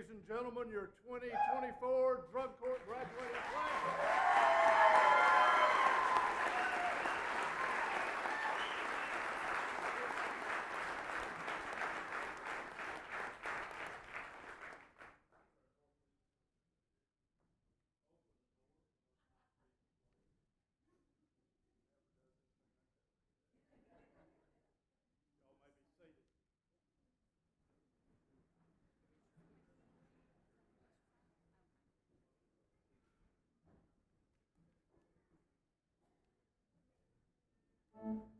ladies and gentlemen, your 2024 Drug Court graduating class. Y'all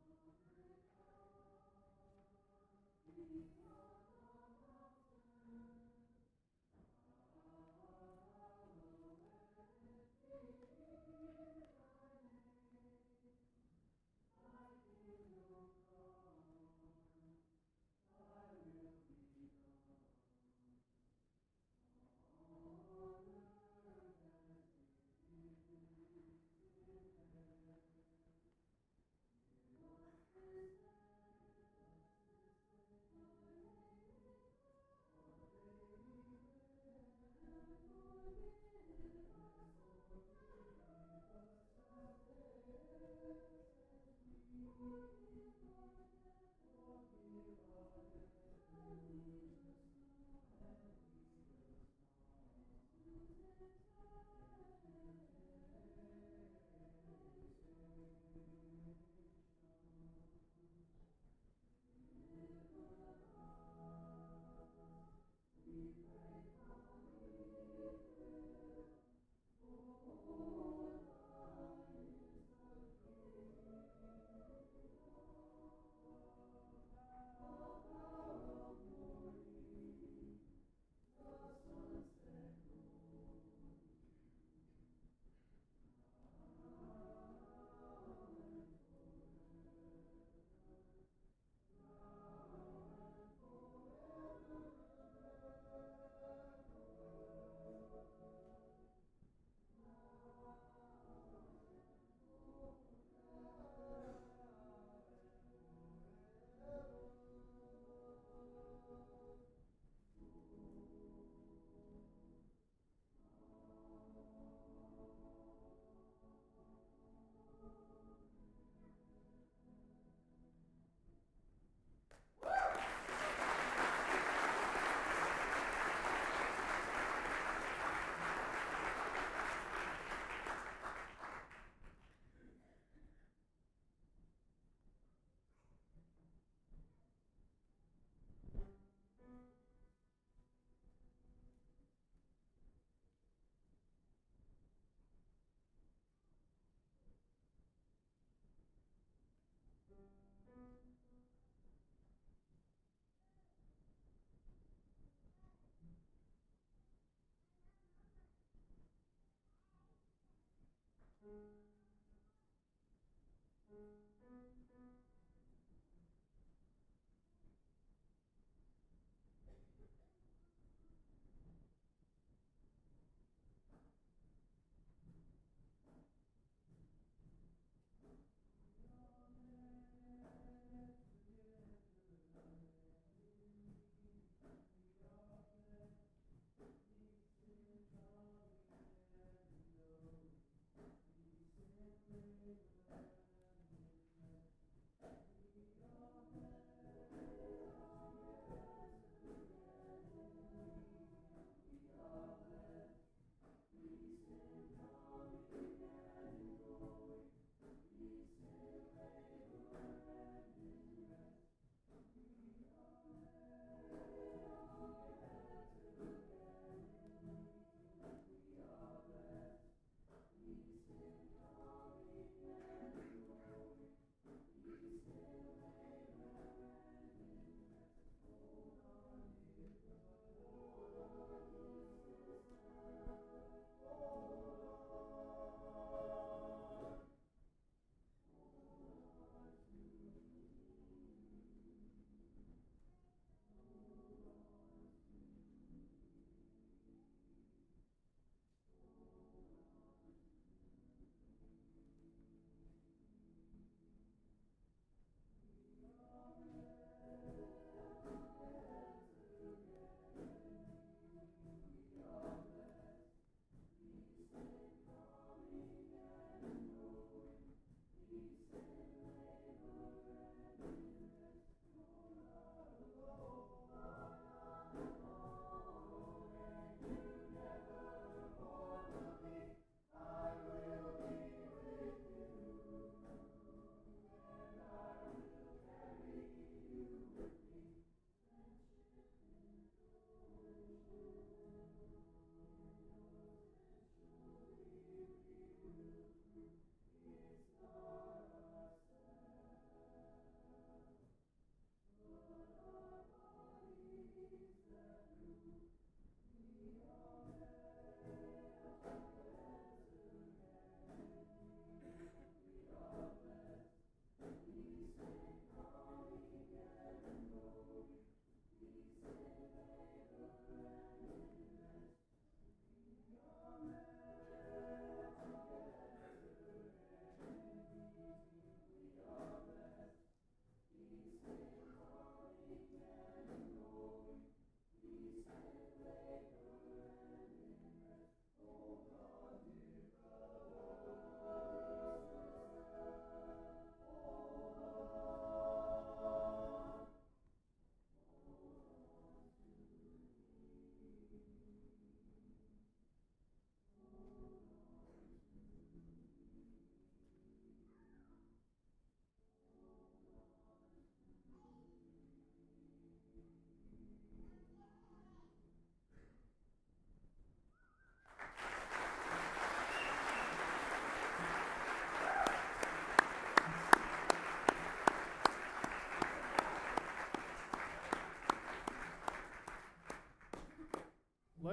may be seated.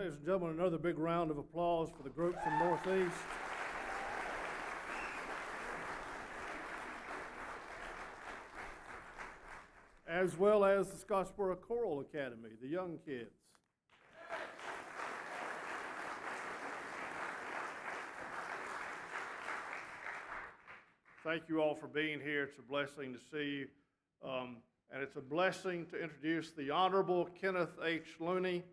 Ladies and gentlemen, another big round of applause for the group from Northeast. As well as the Scottsboro Choral Academy, the young kids. Thank you all for being here. It's a blessing to see you. And it's a blessing to introduce the Honorable Kenneth H. Looney.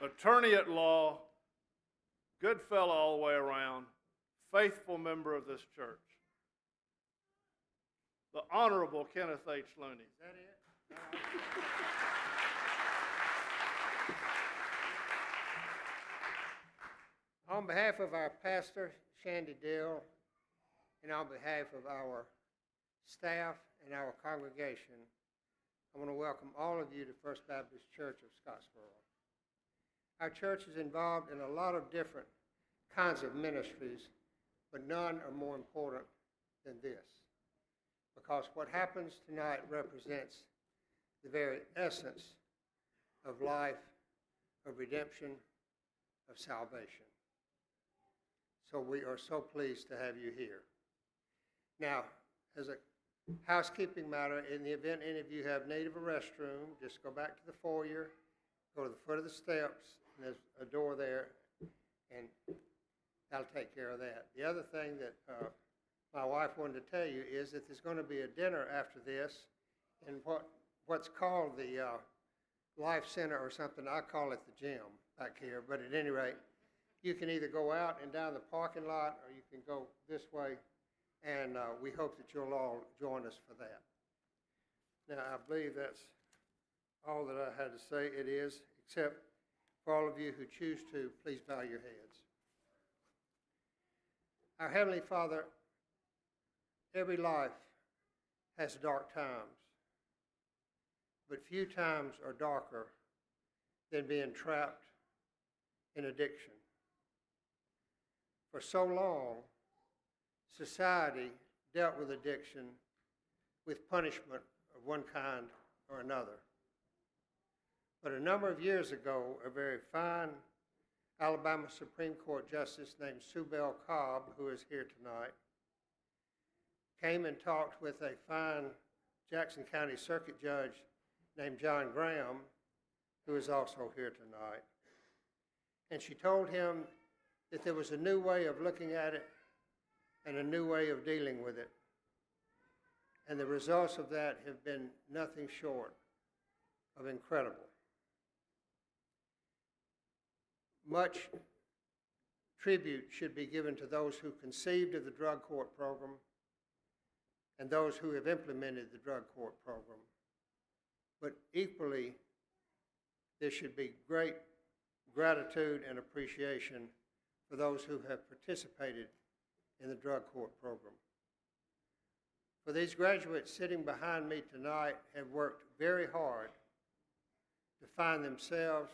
Attorney at law, good fellow all the way around, faithful member of this church. The Honorable Kenneth H. Looney. Is that it? On behalf of our pastor, Shandy Dill, and on behalf of our staff and our congregation, I want to welcome all of you to First Baptist Church of Scottsboro. Our church is involved in a lot of different kinds of ministries, but none are more important than this, because what happens tonight represents the very essence of life, of redemption, of salvation. So we are so pleased to have you here. Now, as a housekeeping matter, in the event any of you have need of a restroom, just go back to the foyer, go to the foot of the steps, and there's a door there, and that'll take care of that. The other thing that my wife wanted to tell you is that there's going to be a dinner after this in what's called the Life Center or something. I call it the gym back here, but at any rate, you can either go out and down the parking lot, or you can go this way, and we hope that you'll all join us for that. Now, I believe that's all that I had to say. It is, except for all of you who choose to, please bow your heads. Our Heavenly Father, every life has dark times, but few times are darker than being trapped in addiction. For so long, society dealt with addiction with punishment of one kind or another. But a number of years ago, a very fine Alabama Supreme Court justice named Sue Bell Cobb, who is here tonight, came and talked with a fine Jackson County Circuit judge named John Graham, who is also here tonight. And she told him that there was a new way of looking at it and a new way of dealing with it. And the results of that have been nothing short of incredible. Much tribute should be given to those who conceived of the drug court program and those who have implemented the drug court program. But equally, there should be great gratitude and appreciation for those who have participated in the drug court program. For these graduates sitting behind me tonight have worked very hard to find themselves,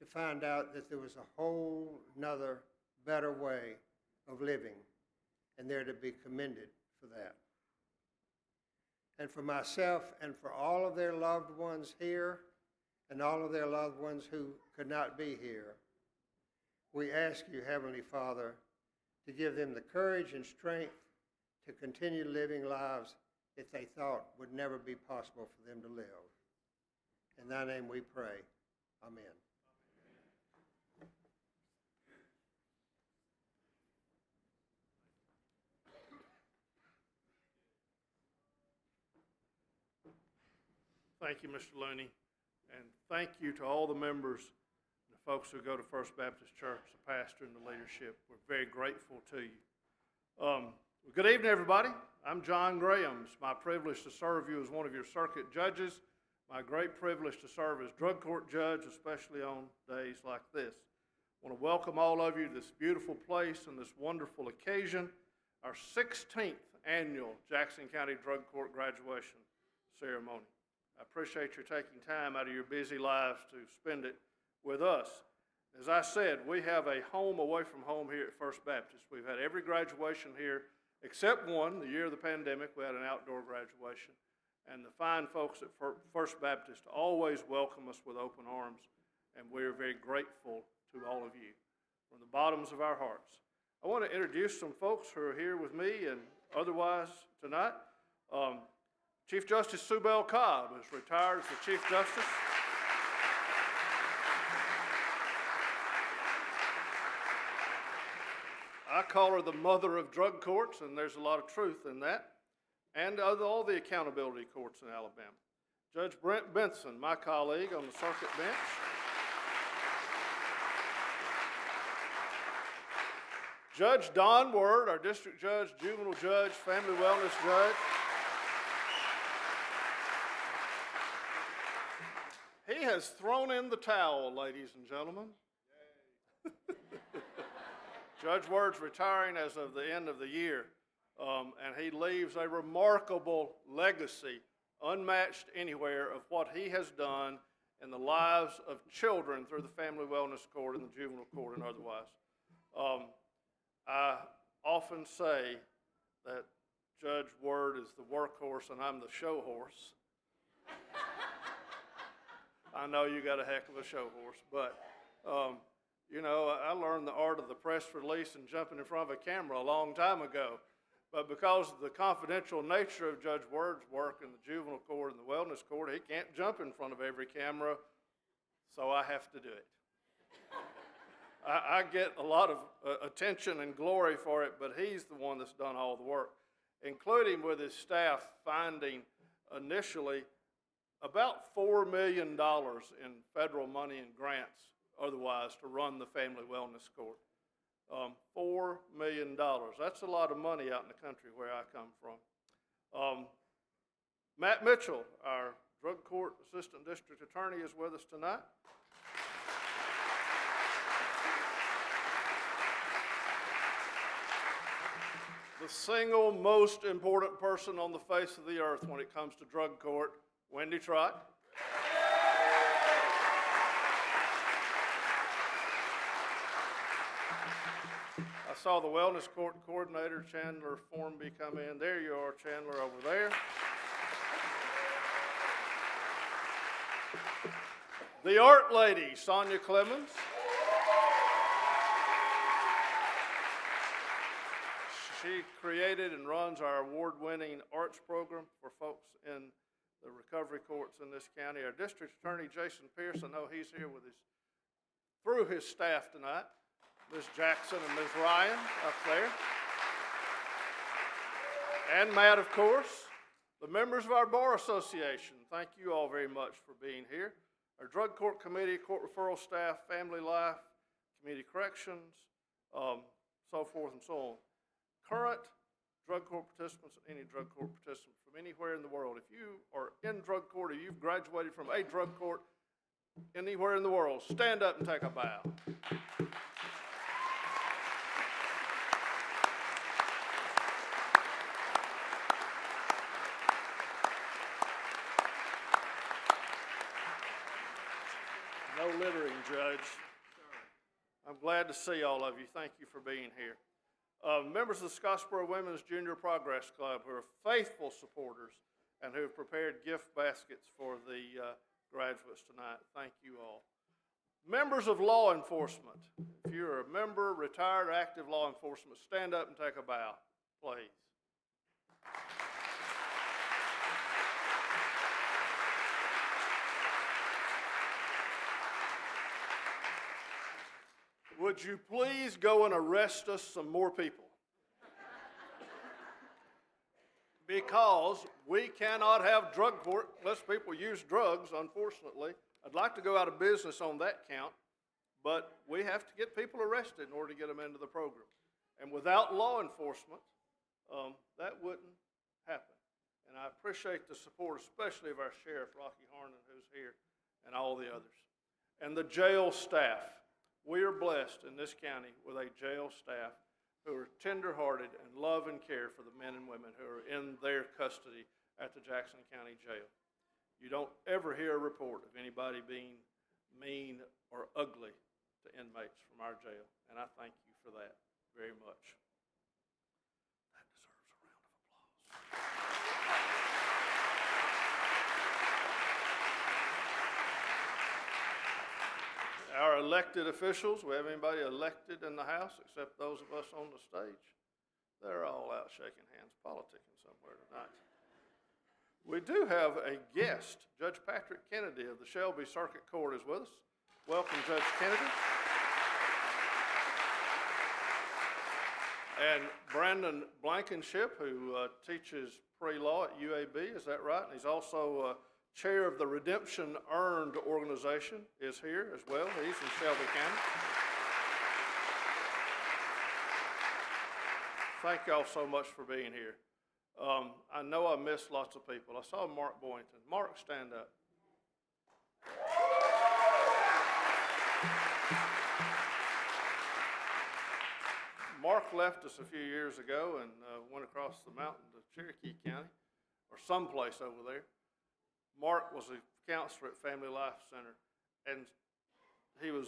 to find out that there was a whole nother better way of living, and they're to be commended for that. And for myself and for all of their loved ones here and all of their loved ones who could not be here, we ask you, Heavenly Father, to give them the courage and strength to continue living lives that they thought would never be possible for them to live. In thy name we pray. Amen. Thank you, Mr. Looney, and thank you to all the members, the folks who go to First Baptist Church, the pastor and the leadership. We're very grateful to you. Good evening, everybody. I'm John Graham. It's my privilege to serve you as one of your circuit judges. My great privilege to serve as drug court judge, especially on days like this. I want to welcome all of you to this beautiful place and this wonderful occasion, our 16th annual Jackson County Drug Court graduation ceremony. I appreciate your taking time out of your busy lives to spend it with us. As I said, we have a home away from home here at First Baptist. We've had every graduation here except one, the year of the pandemic, we had an outdoor graduation. And the fine folks at First Baptist always welcome us with open arms, and we are very grateful to all of you from the bottoms of our hearts. I want to introduce some folks who are here with me and otherwise tonight. Chief Justice Sue Bell Cobb is retired as the Chief Justice. I call her the mother of drug courts, and there's a lot of truth in that, and of all the accountability courts in Alabama. Judge Brent Benson, my colleague on the circuit bench. Judge Don Word, our district judge, juvenile judge, family wellness judge. He has thrown in the towel, ladies and gentlemen. Judge Word's retiring as of the end of the year, and he leaves a remarkable legacy, unmatched anywhere, of what he has done in the lives of children through the Family Wellness Court and the Juvenile Court and otherwise. I often say that Judge Word is the workhorse and I'm the show horse. I know you got a heck of a show horse, but you know, I learned the art of the press release and jumping in front of a camera a long time ago. But because of the confidential nature of Judge Word's work in the juvenile court and the wellness court, he can't jump in front of every camera, so I have to do it. I get a lot of attention and glory for it, but he's the one that's done all the work, including with his staff finding initially about $4 million in federal money and grants otherwise to run the Family Wellness Court. $4 million. That's a lot of money out in the country where I come from. Matt Mitchell, our drug court assistant district attorney, is with us tonight. The single most important person on the face of the earth when it comes to drug court, Wendy Trott. I saw the wellness court coordinator, Chandler Formby, come in. There you are, Chandler, over there. The art lady, Sonia Clemens. She created and runs our award-winning arts program for folks in the recovery courts in this county. Our district attorney, Jason Pierce, I know he's here with through his staff tonight. Ms. Jackson and Ms. Ryan up there. And Matt, of course. The members of our Bar Association, thank you all very much for being here. Our drug court committee, court referral staff, family life, community corrections, so forth and so on. Current drug court participants, any drug court participant from anywhere in the world. If you are in drug court or you've graduated from a drug court anywhere in the world, stand up and take a bow. No littering, Judge. I'm glad to see all of you. Thank you for being here. Members of the Scottsboro Women's Junior Progress Club who are faithful supporters and who have prepared gift baskets for the graduates tonight. Thank you all. Members of law enforcement, if you're a member, retired, active law enforcement, stand up and take a bow, please. Would you please go and arrest us some more people? Because we cannot have drug court unless people use drugs, unfortunately. I'd like to go out of business on that count, but we have to get people arrested in order to get them into the program. And without law enforcement, that wouldn't happen. And I appreciate the support, especially of our sheriff, Rocky Harnan, who's here, and all the others. And the jail staff. We are blessed in this county with a jail staff who are tender-hearted and love and care for the men and women who are in their custody at the Jackson County Jail. You don't ever hear a report of anybody being mean or ugly to inmates from our jail, and I thank you for that very much. That deserves Our elected officials, we have anybody elected in the House except those of us on the stage? They're all out shaking hands, politicking somewhere tonight. We do have a guest. Judge Patrick Kennedy of the Shelby Circuit Court is with us. Welcome, Judge Kennedy. And Brandon Blankenship, who teaches pre-law at UAB, is that right? And he's also chair of the Redemption Earned organization, is here as well. He's in Shelby County. Thank y'all so much for being here. I know I missed lots of people. I saw Mark Boynton. Mark, stand up. Mark left us a few years ago and went across the mountain to Cherokee County, or someplace over there. Mark was a counselor at Family Life Center, and he was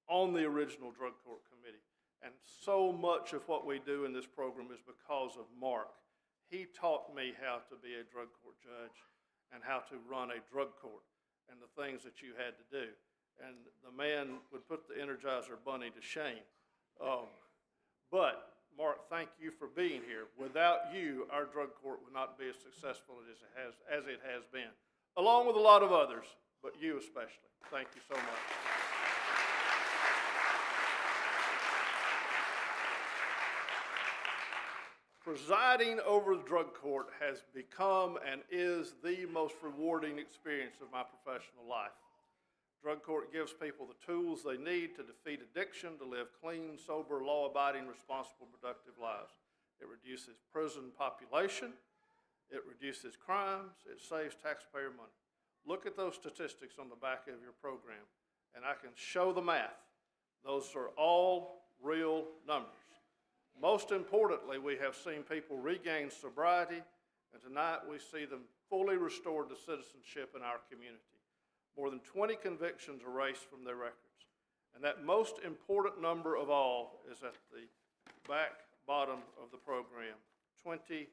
on the original drug court committee. And so much of what we do in this program is because of Mark. He taught me how to be a drug court judge and how to run a drug court and the things that you had to do. And the man would put the Energizer Bunny to shame. But, Mark, thank you for being here. Without you, our drug court would not be as successful as it has been, along with a lot of others, but you especially. Thank you so much. Presiding over the drug court has become and is the most rewarding experience of my professional life. Drug court gives people the tools they need to defeat addiction, to live clean, sober, law-abiding, responsible, productive lives. It reduces prison population, it reduces crimes, it saves taxpayer money. Look at those statistics on the back of your program, and I can show the math. Those are all real numbers. Most importantly, we have seen people regain sobriety, and tonight we see them fully restored to citizenship in our community. More than 20 convictions erased from their records. And that most important number of all is at the back bottom of the program, 23.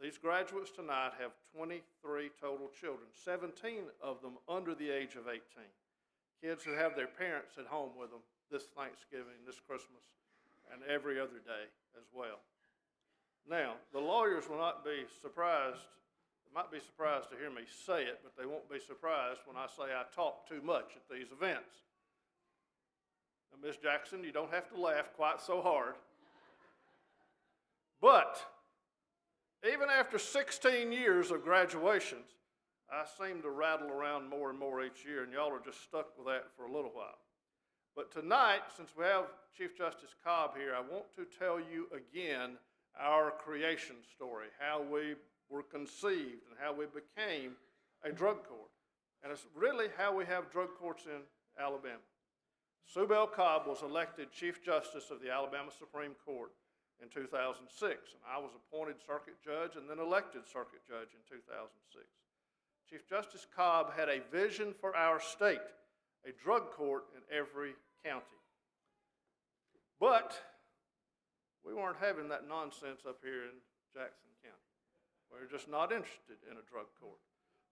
These graduates tonight have 23 total children, 17 of them under the age of 18. Kids who have their parents at home with them this Thanksgiving, this Christmas, and every other day as well. Now, the lawyers will not be surprised, might be surprised to hear me say it, but they won't be surprised when I say I talk too much at these events. Now, Ms. Jackson, you don't have to laugh quite so hard. But even after 16 years of graduations, I seem to rattle around more and more each year, and y'all are just stuck with that for a little while. But tonight, since we have Chief Justice Cobb here, I want to tell you again our creation story, how we were conceived and how we became a drug court. And it's really how we have drug courts in Alabama. Sue Bell Cobb was elected Chief Justice of the Alabama Supreme Court in 2006, and I was appointed circuit judge and then elected circuit judge in 2006. Chief Justice Cobb had a vision for our state, a drug court in every county. But we weren't having that nonsense up here in Jackson County. We're just not interested in a drug court.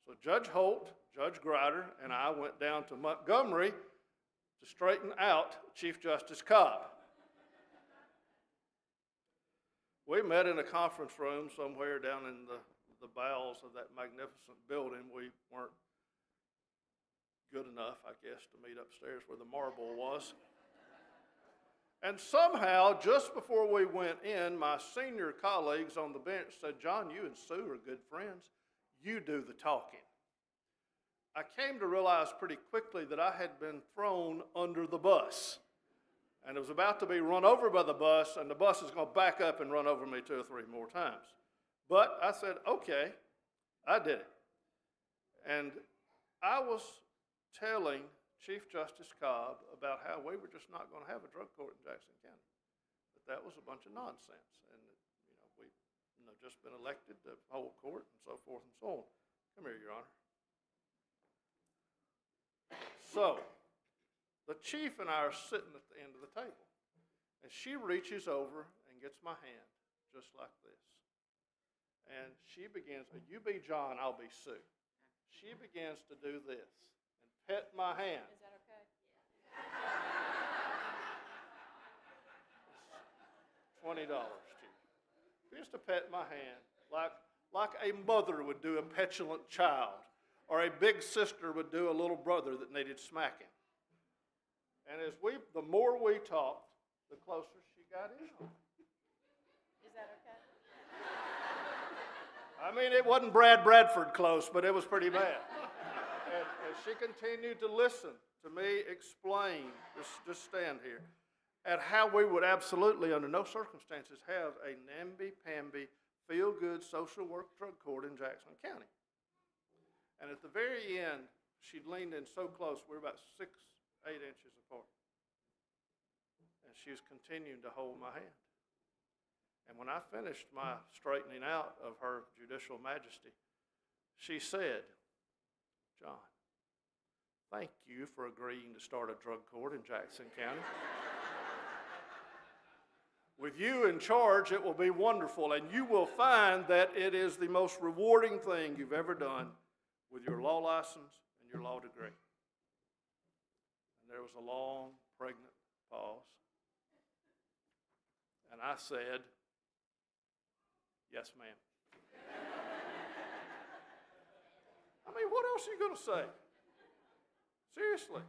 So Judge Holt, Judge Grider, and I went down to Montgomery to straighten out Chief Justice Cobb. We met in a conference room somewhere down in the bowels of that magnificent building. We weren't good enough, I guess, to meet upstairs where the marble was. And somehow, just before we went in, my senior colleagues on the bench said, "John, you and Sue are good friends. You do the talking." I came to realize pretty quickly that I had been thrown under the bus. And it was about to be run over by the bus, and the bus is going to back up and run over me 2 or 3 more times. But I said, okay, I did it. And I was telling Chief Justice Cobb about how we were just not going to have a drug court in Jackson County. But that was a bunch of nonsense. And we've just been elected to hold court and so forth and so on. Come here, Your Honor. So, the chief and I are sitting at the end of the table. And she reaches over and gets my hand, just like this. And she begins, you be John, I'll be Sue. She begins to do this and pet my hand. Is that $20 to you. Just to pet my hand, like a mother would do a petulant child, or a big sister would do a little brother that needed smacking. And the more we talked, the closer she got in on it. Is that okay? I mean, it wasn't Brad Bradford close, but it was pretty bad. And she continued to listen to me explain, just stand here, at how we would absolutely, under no circumstances, have a namby-pamby, feel-good social work drug court in Jackson County. And at the very end, she'd leaned in so close, we were about 6, 8 inches apart. And she was continuing to hold my hand. And when I finished my straightening out of her judicial majesty, she said, "John, thank you for agreeing to start a drug court in Jackson County. With you in charge, it will be wonderful, and you will find that it is the most rewarding thing you've ever done with your law license and your law degree." And there was a long, pregnant pause. And I said, "Yes, ma'am." I mean, what else are you going to say? Seriously.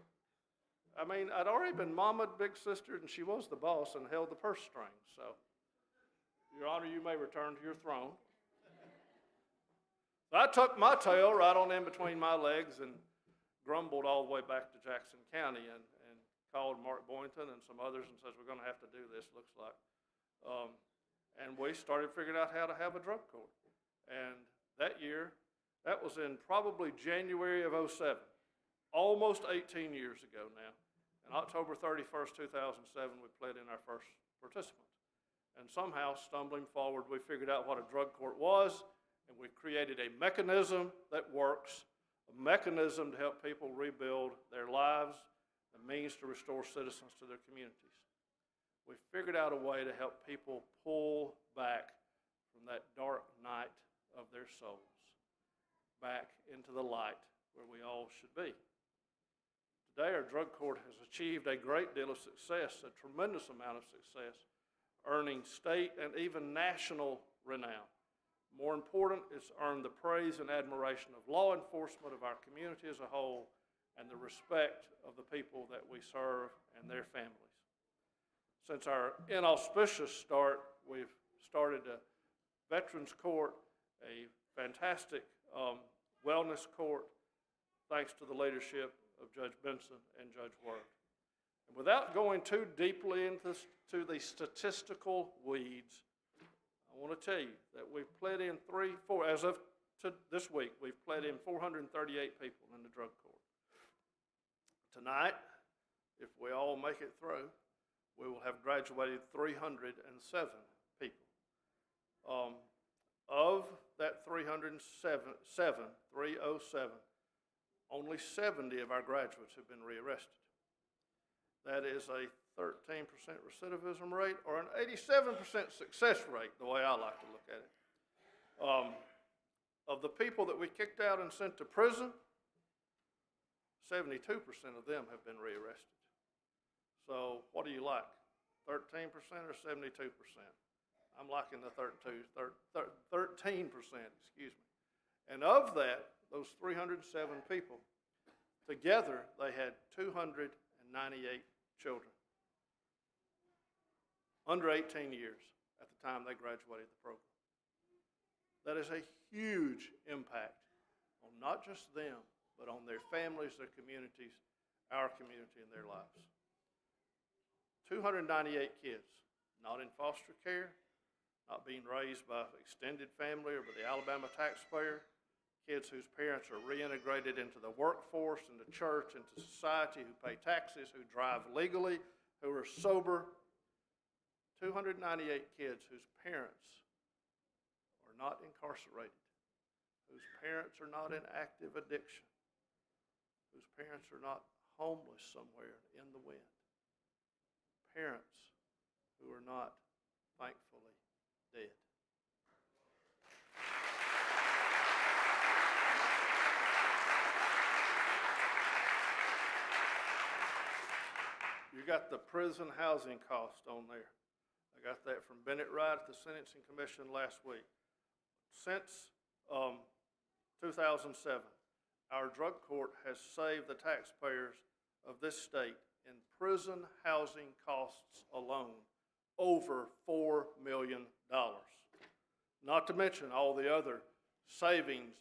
I mean, I'd already been mamaed, big sister, and she was the boss and held the purse strings. So, Your Honor, you may return to your throne. So I tucked my tail right on in between my legs and grumbled all the way back to Jackson County and called Mark Boynton and some others and says, "We're going to have to do this, looks like." And we started figuring out how to have a drug court. And that year, that was in probably January of '07, almost 18 years ago now. And October 31st, 2007, we pled in our first participant. And somehow, stumbling forward, we figured out what a drug court was, and we created a mechanism that works, a mechanism to help people rebuild their lives, a means to restore citizens to their communities. We figured out a way to help people pull back from that dark night of their souls, back into the light where we all should be. Today, our drug court has achieved a great deal of success, a tremendous amount of success, earning state and even national renown. More important, it's earned the praise and admiration of law enforcement, of our community as a whole, and the respect of the people that we serve and their families. Since our inauspicious start, we've started a Veterans Court, a fantastic wellness court, thanks to the leadership of Judge Benson and Judge Word. And without going too deeply into the statistical weeds, I want to tell you that we've pled in as of this week, we've pled in 438 people in the drug court. Tonight, if we all make it through, we will have graduated 307 people. Of that 307, only 70 of our graduates have been rearrested. That is a 13% recidivism rate, or an 87% success rate, the way I like to look at it. Of the people that we kicked out and sent to prison, 72% of them have been rearrested. So what do you like, 13% or 72%? I'm liking the 13%, excuse me. And of that, those 307 people, together they had 298 children, under 18 years at the time they graduated the program. That is a huge impact on not just them, but on their families, their communities, our community, and their lives. 298 kids, not in foster care, not being raised by extended family or by the Alabama taxpayer, kids whose parents are reintegrated into the workforce, into church, into society, who pay taxes, who drive legally, who are sober. 298 kids whose parents are not incarcerated, whose parents are not in active addiction, whose parents are not homeless somewhere in the wind. Parents who are not, thankfully, dead. You got the prison housing cost on there. I got that from Bennett Wright at the Sentencing Commission last week. Since 2007, our drug court has saved the taxpayers of this state in prison housing costs alone over $4 million. Not to mention all the other savings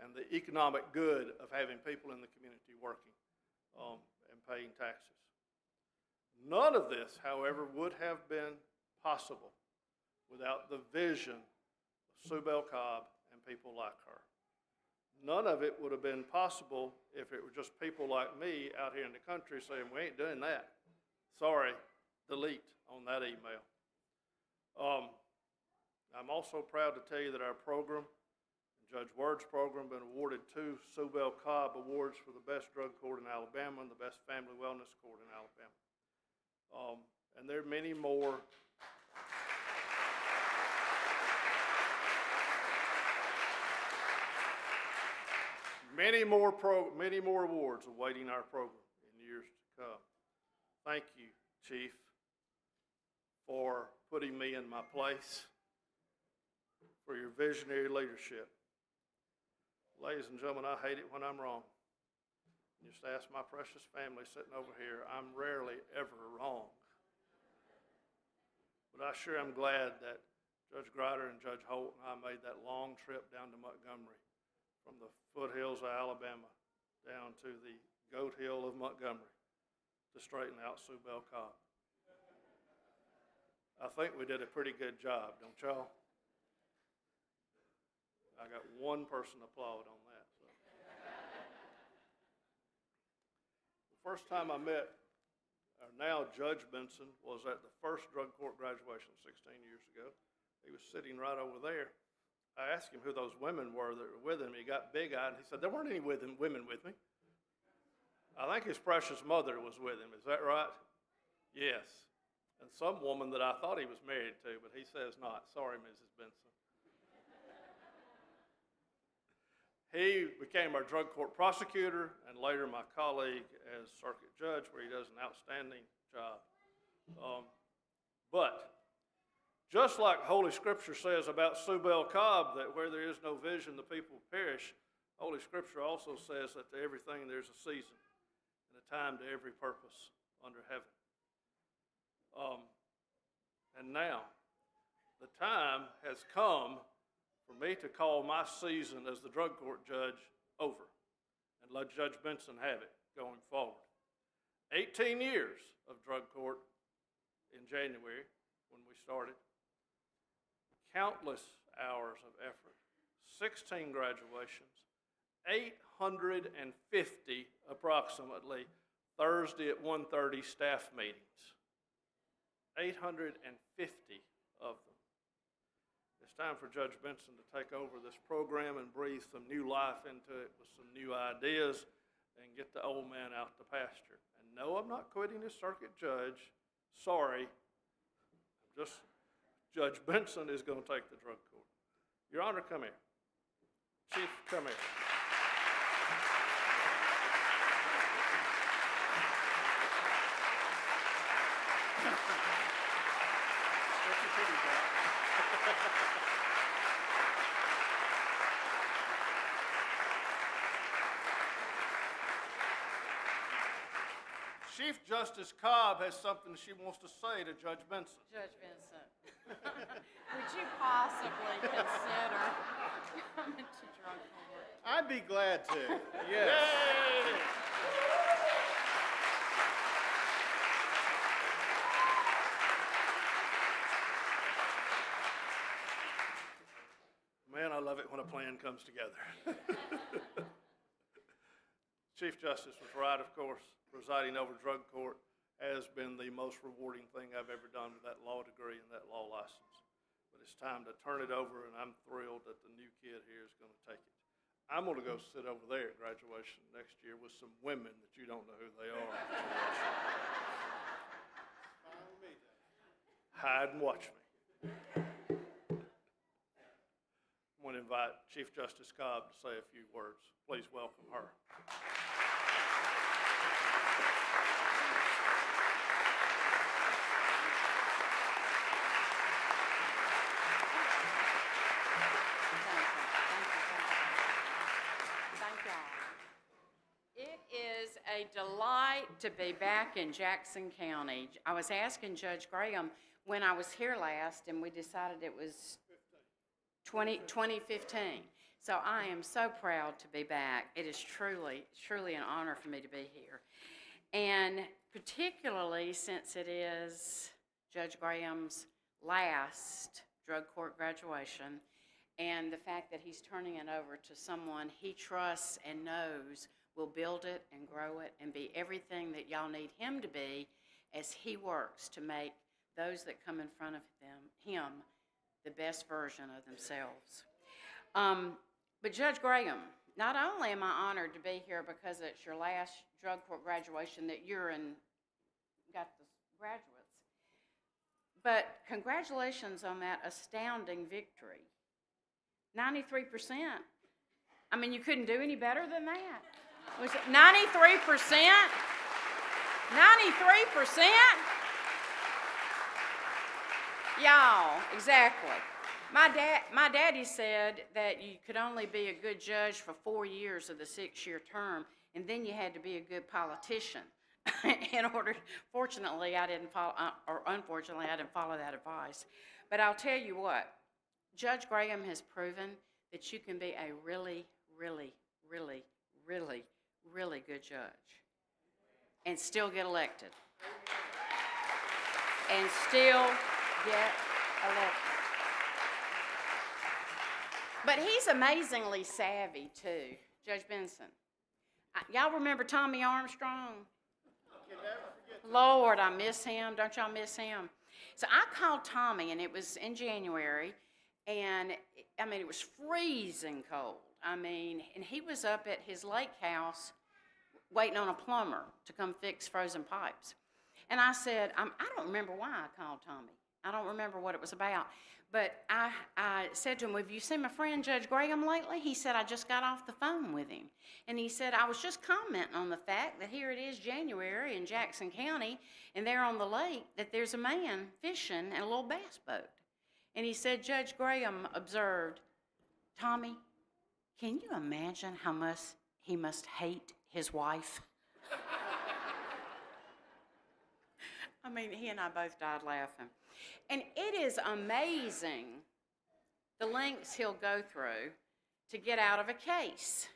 and the economic good of having people in the community working and paying taxes. None of this, however, would have been possible without the vision of Sue Bell Cobb and people like her. None of it would have been possible if it were just people like me out here in the country saying, we ain't doing that. Sorry, delete on that email. I'm also proud to tell you that our program, Judge Word's program, been awarded 2 Sue Bell Cobb Awards for the best drug court in Alabama and the best family wellness court in Alabama. And there are many more. Many more awards awaiting our program in years to come. Thank you, Chief, for putting me in my place, for your visionary leadership. Ladies and gentlemen, I hate it when I'm wrong. Just ask my precious family sitting over here. I'm rarely ever wrong. But I sure am glad that Judge Grider and Judge Holt and I made that long trip down to Montgomery, from the foothills of Alabama down to the goat hill of Montgomery, to straighten out Sue Bell Cobb. I think we did a pretty good job, don't y'all? I got one person applaud on that. So. The first time I met our now Judge Benson was at the first drug court graduation 16 years ago. He was sitting right over there. I asked him who those women were that were with him. He got big-eyed and he said, there weren't any women with me. I think his precious mother was with him. Is that right? Yes. And some woman that I thought he was married to, but he says not. Sorry, Mrs. Benson. He became our drug court prosecutor and later my colleague as circuit judge, where he does an outstanding job. But just like Holy Scripture says about Sue Bell Cobb, that where there is no vision, the people perish, Holy Scripture also says that to everything there's a season and a time to every purpose under heaven. And now, the time has come for me to call my season as the drug court judge over and let Judge Benson have it going forward. 18 years of drug court in January when we started. Countless hours of effort. 16 graduations. 850 approximately Thursday at 1:30 staff meetings. 850 of them. It's time for Judge Benson to take over this program and breathe some new life into it with some new ideas and get the old man out to pasture. And no, I'm not quitting as circuit judge. Sorry. Judge Benson is going to take the drug court. Your Honor, come here. Chief, come here. Chief Justice Cobb has something she wants to say to Judge Benson. Judge Benson, would you possibly consider coming to drug court? I'd be glad to, yes. Yay! Man, I love it when a plan comes together. Chief Justice was right, of course. Presiding over drug court has been the most rewarding thing I've ever done with that law degree and that law license. But it's time to turn it over, and I'm thrilled that the new kid here is going to take it. I'm going to go sit over there at graduation next year with some women that you don't know who they are. Hide and watch me. I'm going to invite Chief Justice Cobb to say a few words. Please welcome her. a delight to be back in Jackson County. I was asking Judge Graham when I was here last, and we decided it was 2015. So I am so proud to be back. It is truly an honor for me to be here. And particularly since it is Judge Graham's last drug court graduation, and the fact that he's turning it over to someone he trusts and knows will build it and grow it and be everything that y'all need him to be as he works to make those that come in front of him the best version of themselves. But Judge Graham, not only am I honored to be here because it's your last drug court graduation that you're in, got the graduates, but congratulations on that astounding victory. 93%. I mean, you couldn't do any better than that. Was it 93%? 93%? Y'all, exactly. My daddy said that you could only be a good judge for 4 years of the 6-year term, and then you had to be a good politician. In order, fortunately, I didn't follow, or unfortunately, I didn't follow that advice. But I'll tell you what, Judge Graham has proven that you can be a really, really, really, really, really good judge and still get elected. And still get elected. But he's amazingly savvy, too, Judge Benson. Y'all remember Tommy Armstrong? Lord, I miss him. Don't y'all miss him? So I called Tommy, and it was in January, and, I mean, it was freezing cold. I mean, and he was up at his lake house waiting on a plumber to come fix frozen pipes. And I said, I don't remember why I called Tommy. I don't remember what it was about. But I said to him, have you seen my friend Judge Graham lately? He said, I just got off the phone with him. And he said, I was just commenting on the fact that here it is January in Jackson County, and there on the lake that there's a man fishing in a little bass boat. And he said, Judge Graham observed, Tommy, can you imagine how much he must hate his wife? I mean, he and I both died laughing. And it is amazing the lengths he'll go through to get out of a case.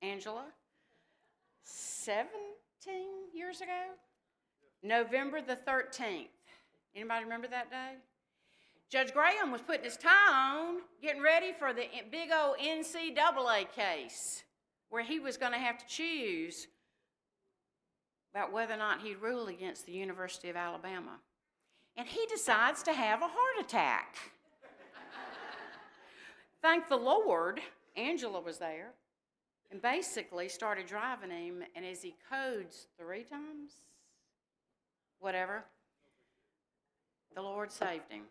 Angela, 17 years ago? November the 13th. Anybody remember that day? Judge Graham was putting his tie on, getting ready for the big old NCAA case, where he was going to have to choose about whether or not he'd rule against the University of Alabama. And he decides to have a heart attack. Thank the Lord, Angela was there and basically started driving him, and as he codes 3 times, whatever, the Lord saved him.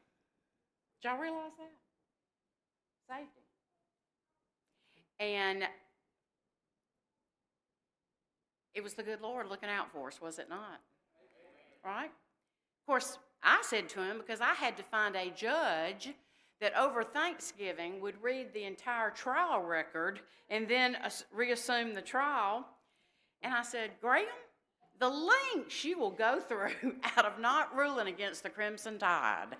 Did y'all realize that? Saved him. And it was the good Lord looking out for us, was it not? Right? Of course, I said to him, because I had to find a judge that over Thanksgiving would read the entire trial record and then reassume the trial. And I said, Graham, the lengths you will go through out of not ruling against the Crimson Tide.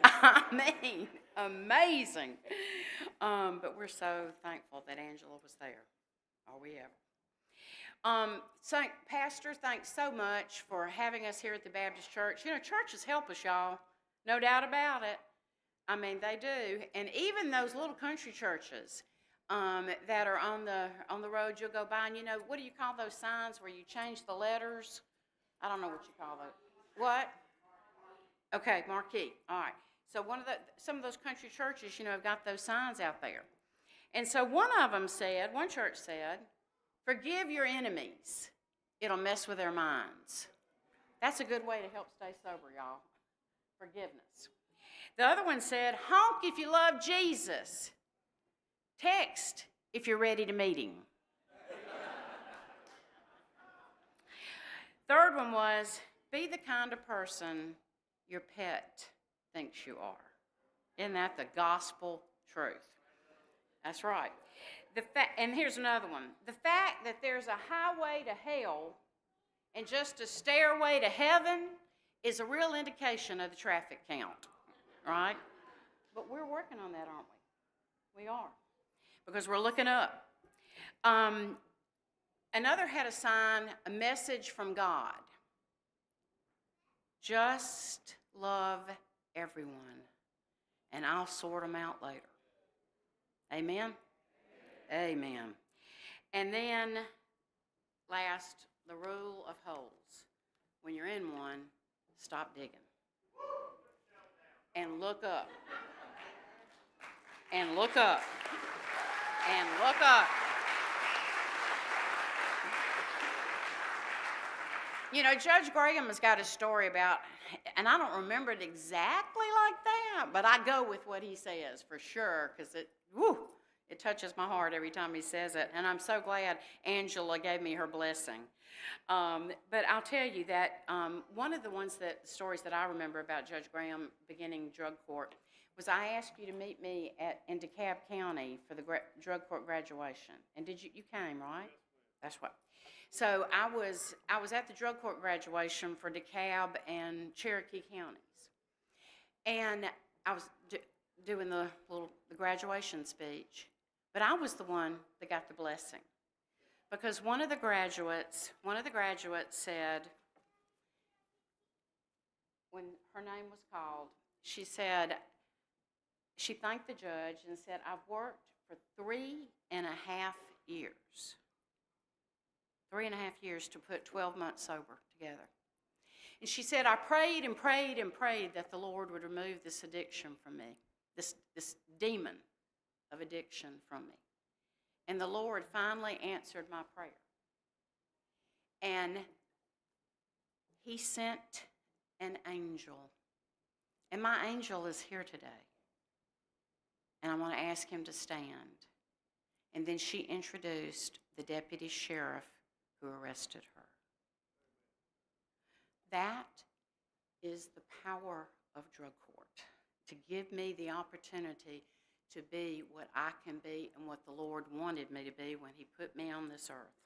I mean, amazing. But we're so thankful that Angela was there. Are we ever? Pastor, thanks so much for having us here at the Baptist Church. You know, churches help us, y'all. No doubt about it. I mean, they do. And even those little country churches that are on the road you'll go by, and you know, what do you call those signs where you change the letters? I don't know what you call those. What? Okay, marquee. All right. So some of those country churches, you know, have got those signs out there. And so one church said, forgive your enemies. It'll mess with their minds. That's a good way to help stay sober, y'all. Forgiveness. The other one said, honk if you love Jesus. Text if you're ready to meet him. Third one was, be the kind of person your pet thinks you are. Isn't that the gospel truth? That's right. And here's another one. The fact that there's a highway to hell and just a stairway to heaven is a real indication of the traffic count, right? But we're working on that, aren't we? We are, because we're looking up. Another had a sign, a message from God. Just love everyone, and I'll sort them out later. Amen? Amen. And then, last, the rule of holes. When you're in one, stop digging. And look up. And look up. And look up. You know, Judge Graham has got a story about, and I don't remember it exactly like that, but I go with what he says for sure, because it touches my heart every time he says it, and I'm so glad Angela gave me her blessing. But I'll tell you that one of the stories that I remember about Judge Graham beginning drug court was I asked you to meet me in DeKalb County for the drug court graduation, and you came, right? That's what. So I was at the drug court graduation for DeKalb and Cherokee counties, and I was doing the graduation speech, but I was the one that got the blessing, because one of the graduates said, when her name was called, she thanked the judge and said, "I've worked for 3.5 years. 3.5 years to put 12 months sober together." And she said, "I prayed and prayed and prayed that the Lord would remove this addiction from me, this demon of addiction from me. And the Lord finally answered my prayer. And he sent an angel. And my angel is here today. And I want to ask him to stand." And then she introduced the deputy sheriff who arrested her. That is the power of drug court, to give me the opportunity to be what I can be and what the Lord wanted me to be when he put me on this earth.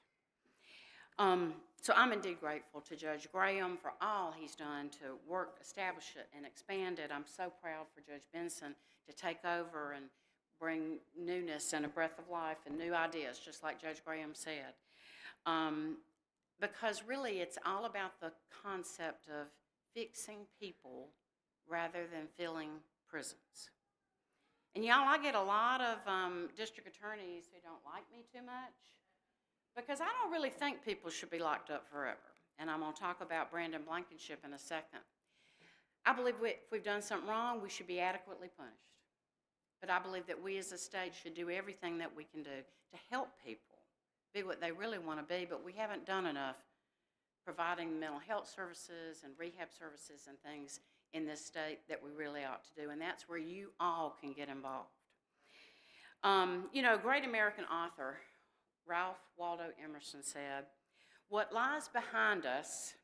So I'm indeed grateful to Judge Graham for all he's done to establish it, and expand it. I'm so proud for Judge Benson to take over and bring newness and a breath of life and new ideas, just like Judge Graham said. Because really it's all about the concept of fixing people rather than filling prisons. And y'all, I get a lot of district attorneys who don't like me too much, because I don't really think people should be locked up forever. And I'm going to talk about Brandon Blankenship in a second. I believe if we've done something wrong, we should be adequately punished. But I believe that we as a state should do everything that we can do to help people be what they really want to be, but we haven't done enough providing mental health services and rehab services and things in this state that we really ought to do, and that's where you all can get involved. You know, great American author Ralph Waldo Emerson said, "What lies behind us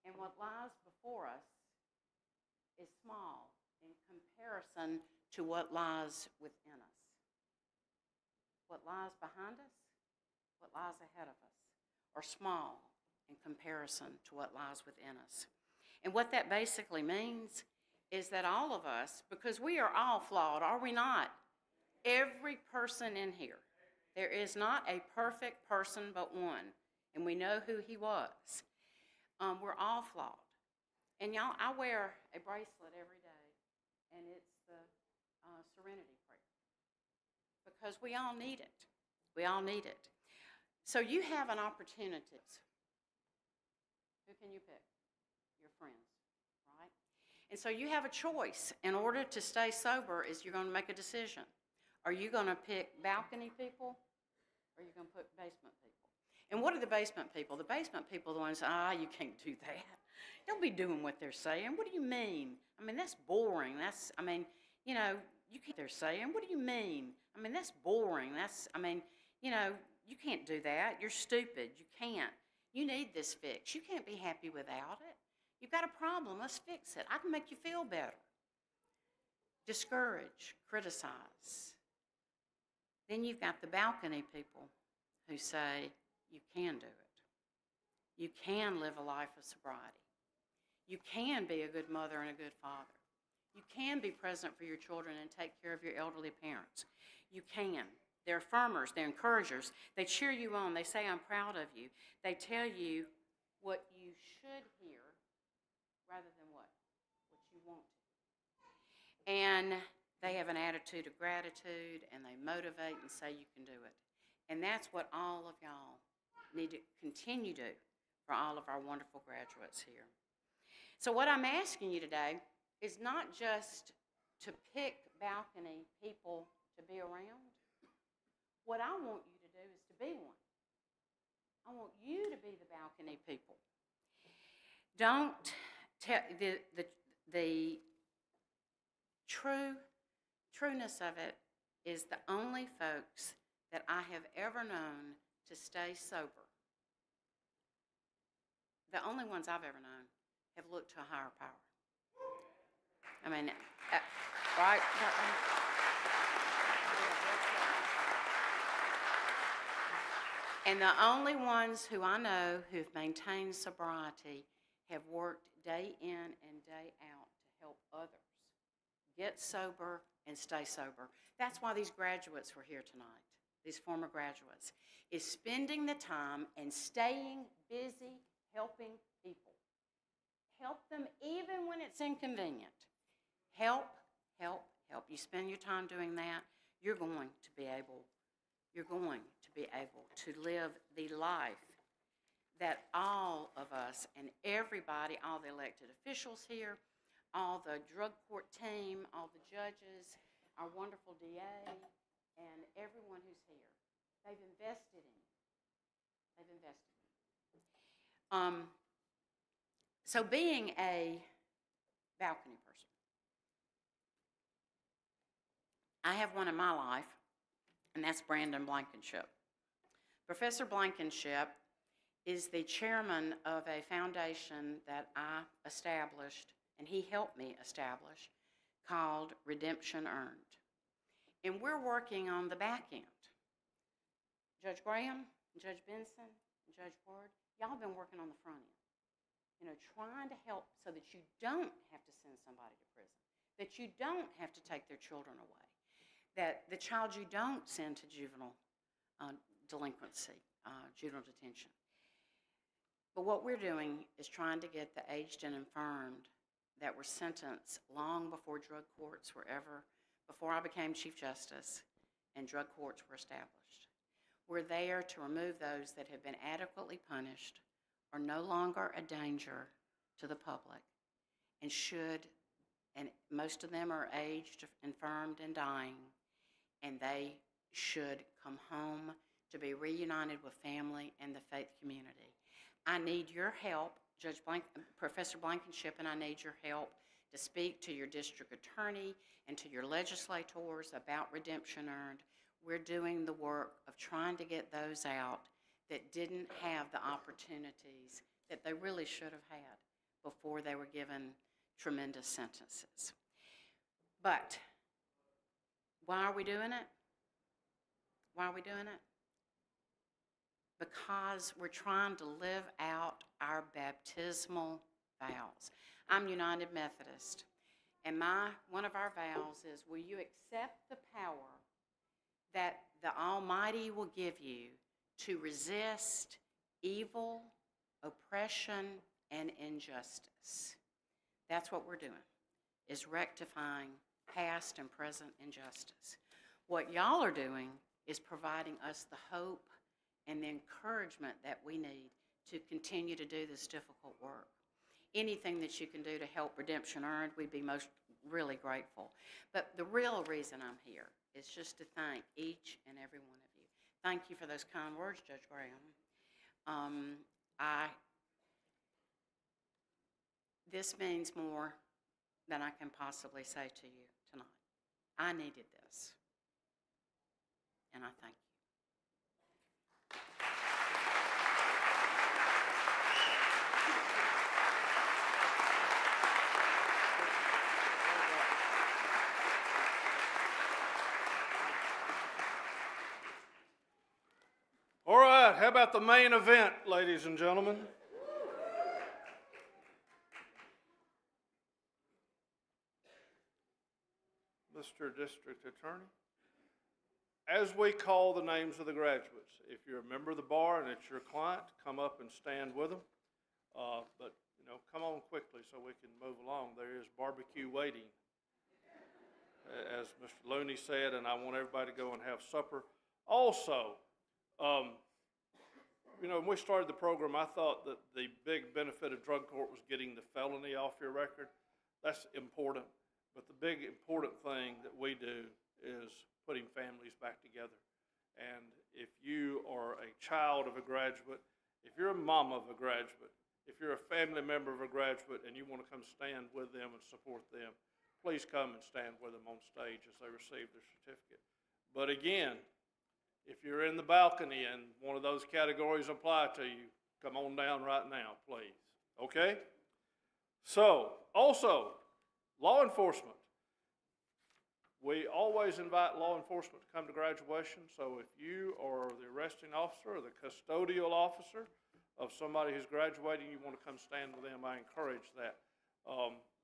and what lies before us is small in comparison to what lies within us." What lies behind us, what lies ahead of us, are small in comparison to what lies within us. And what that basically means is that all of us, because we are all flawed, are we not? Every person in here. There is not a perfect person but one, and we know who he was. We're all flawed. And y'all, I wear a bracelet every day, and it's the Serenity Prayer, because we all need it. We all need it. So you have an opportunity. Who can you pick? Your friends, right? And so you have a choice. In order to stay sober, you're going to make a decision. Are you going to pick balcony people, or are you going to put basement people? And what are the basement people? The basement people are the ones, you can't do that. Don't be doing what they're saying. What do you mean? I mean, that's boring. You can't, they're saying, what do you mean? I mean, that's boring. You can't do that. You're stupid. You can't. You need this fix. You can't be happy without it. You've got a problem. Let's fix it. I can make you feel better. Discourage, criticize. Then you've got the balcony people who say, you can do it. You can live a life of sobriety. You can be a good mother and a good father. You can be present for your children and take care of your elderly parents. You can. They're affirmers, they're encouragers. They cheer you on. They say, I'm proud of you. They tell you what you should hear rather than what you want to. And they have an attitude of gratitude, and they motivate and say you can do it. And that's what all of y'all need to continue to do for all of our wonderful graduates here. So what I'm asking you today is not just to pick balcony people to be around. What I want you to do is to be one. I want you to be the balcony people. Don't tell the trueness of it is the only folks that I have ever known to stay sober. The only ones I've ever known have looked to a higher power. I mean, right? And the only ones who I know who've maintained sobriety have worked day in and day out to help others get sober and stay sober. That's why these graduates were here tonight, these former graduates, is spending the time and staying busy helping people. Help them even when it's inconvenient. Help, help, help. You spend your time doing that, you're going to be able to live the life that all of us and everybody, all the elected officials here, all the drug court team, all the judges, our wonderful DA, and everyone who's here, they've invested in you. They've invested in you. So being a balcony person, I have one in my life, and that's Brandon Blankenship. Professor Blankenship is the chairman of a foundation that I established, and he helped me establish, called Redemption Earned. And we're working on the back end. Judge Graham, Judge Benson, and Judge Ward, y'all been working on the front end. Trying to help so that you don't have to send somebody to prison, that you don't have to take their children away, that the child you don't send to juvenile delinquency, juvenile detention. But what we're doing is trying to get the aged and infirmed that were sentenced long before drug courts were before I became Chief Justice and drug courts were established. We're there to remove those that have been adequately punished, are no longer a danger to the public, and most of them are aged, infirmed, and dying, and they should come home to be reunited with family and the faith community. I need your help, Professor Blankenship, and I need your help to speak to your district attorney and to your legislators about Redemption Earned. We're doing the work of trying to get those out that didn't have the opportunities that they really should have had before they were given tremendous sentences. But why are we doing it? Why are we doing it? Because we're trying to live out our baptismal vows. I'm United Methodist, and one of our vows is, will you accept the power that the Almighty will give you to resist evil, oppression, and injustice? That's what we're doing, is rectifying past and present injustice. What y'all are doing is providing us the hope and the encouragement that we need to continue to do this difficult work. Anything that you can do to help Redemption Earned, we'd be really grateful. But the real reason I'm here is just to thank each and every one of you. Thank you for those kind words, Judge Graham. This means more than I can possibly say to you tonight. I needed this, and I thank you. how about the main event, ladies and gentlemen? Mr. District Attorney. As we call the names of the graduates, if you're a member of the bar and it's your client, come up and stand with them. But, come on quickly so we can move along. There is barbecue waiting, as Mr. Looney said, and I want everybody to go and have supper. Also, when we started the program, I thought that the big benefit of drug court was getting the felony off your record. That's important. But the big important thing that we do is putting families back together. And if you are a child of a graduate, if you're a mom of a graduate, if you're a family member of a graduate and you want to come stand with them and support them, please come and stand with them on stage as they receive their certificate. But again, if you're in the balcony and one of those categories apply to you, come on down right now, please. Okay? So, also, law enforcement. We always invite law enforcement to come to graduation, so if you are the arresting officer or the custodial officer of somebody who's graduating, you want to come stand with them, I encourage that.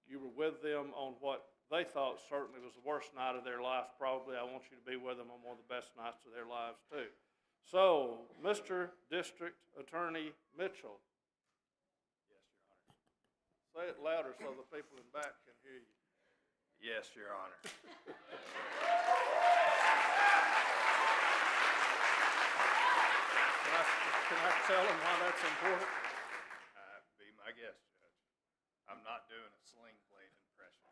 You were with them on what they thought certainly was the worst night of their life, probably. I want you to be with them on one of the best nights of their lives, too. So, Mr. District Attorney Mitchell. Yes, Your Honor. Say it louder so the people in back can hear you. Yes, Your Honor. Can I tell them why that's important? Be my guest, Judge. I'm not doing a sling blade impression.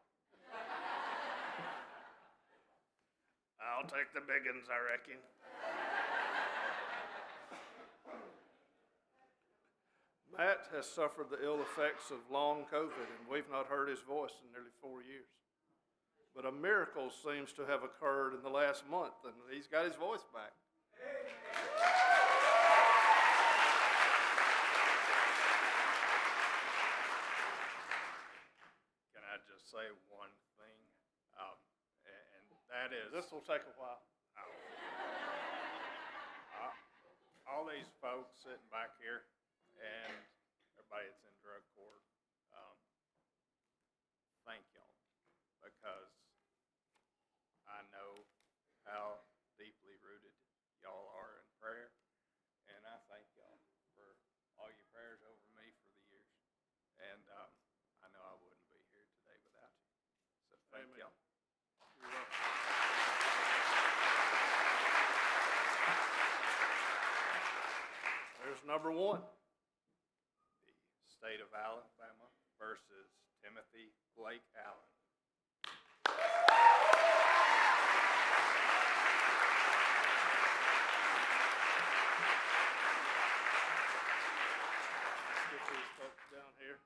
I'll take the big uns, I reckon. Matt has suffered the ill effects of long COVID, and we've not heard his voice in nearly 4 years. But a miracle seems to have occurred in the last month, and he's got his voice back. Can I just say one thing? And that is... This will take a while. All these folks sitting back here and everybody that's in drug court, thank y'all, because I know how deeply rooted y'all are in prayer, and I thank y'all for all your prayers over me for the years. And I know I wouldn't be here today without you. So thank Amen. y'all. You're welcome. There's number one. The state of Alabama versus Timothy Blake Allen. Let's get these folks down here.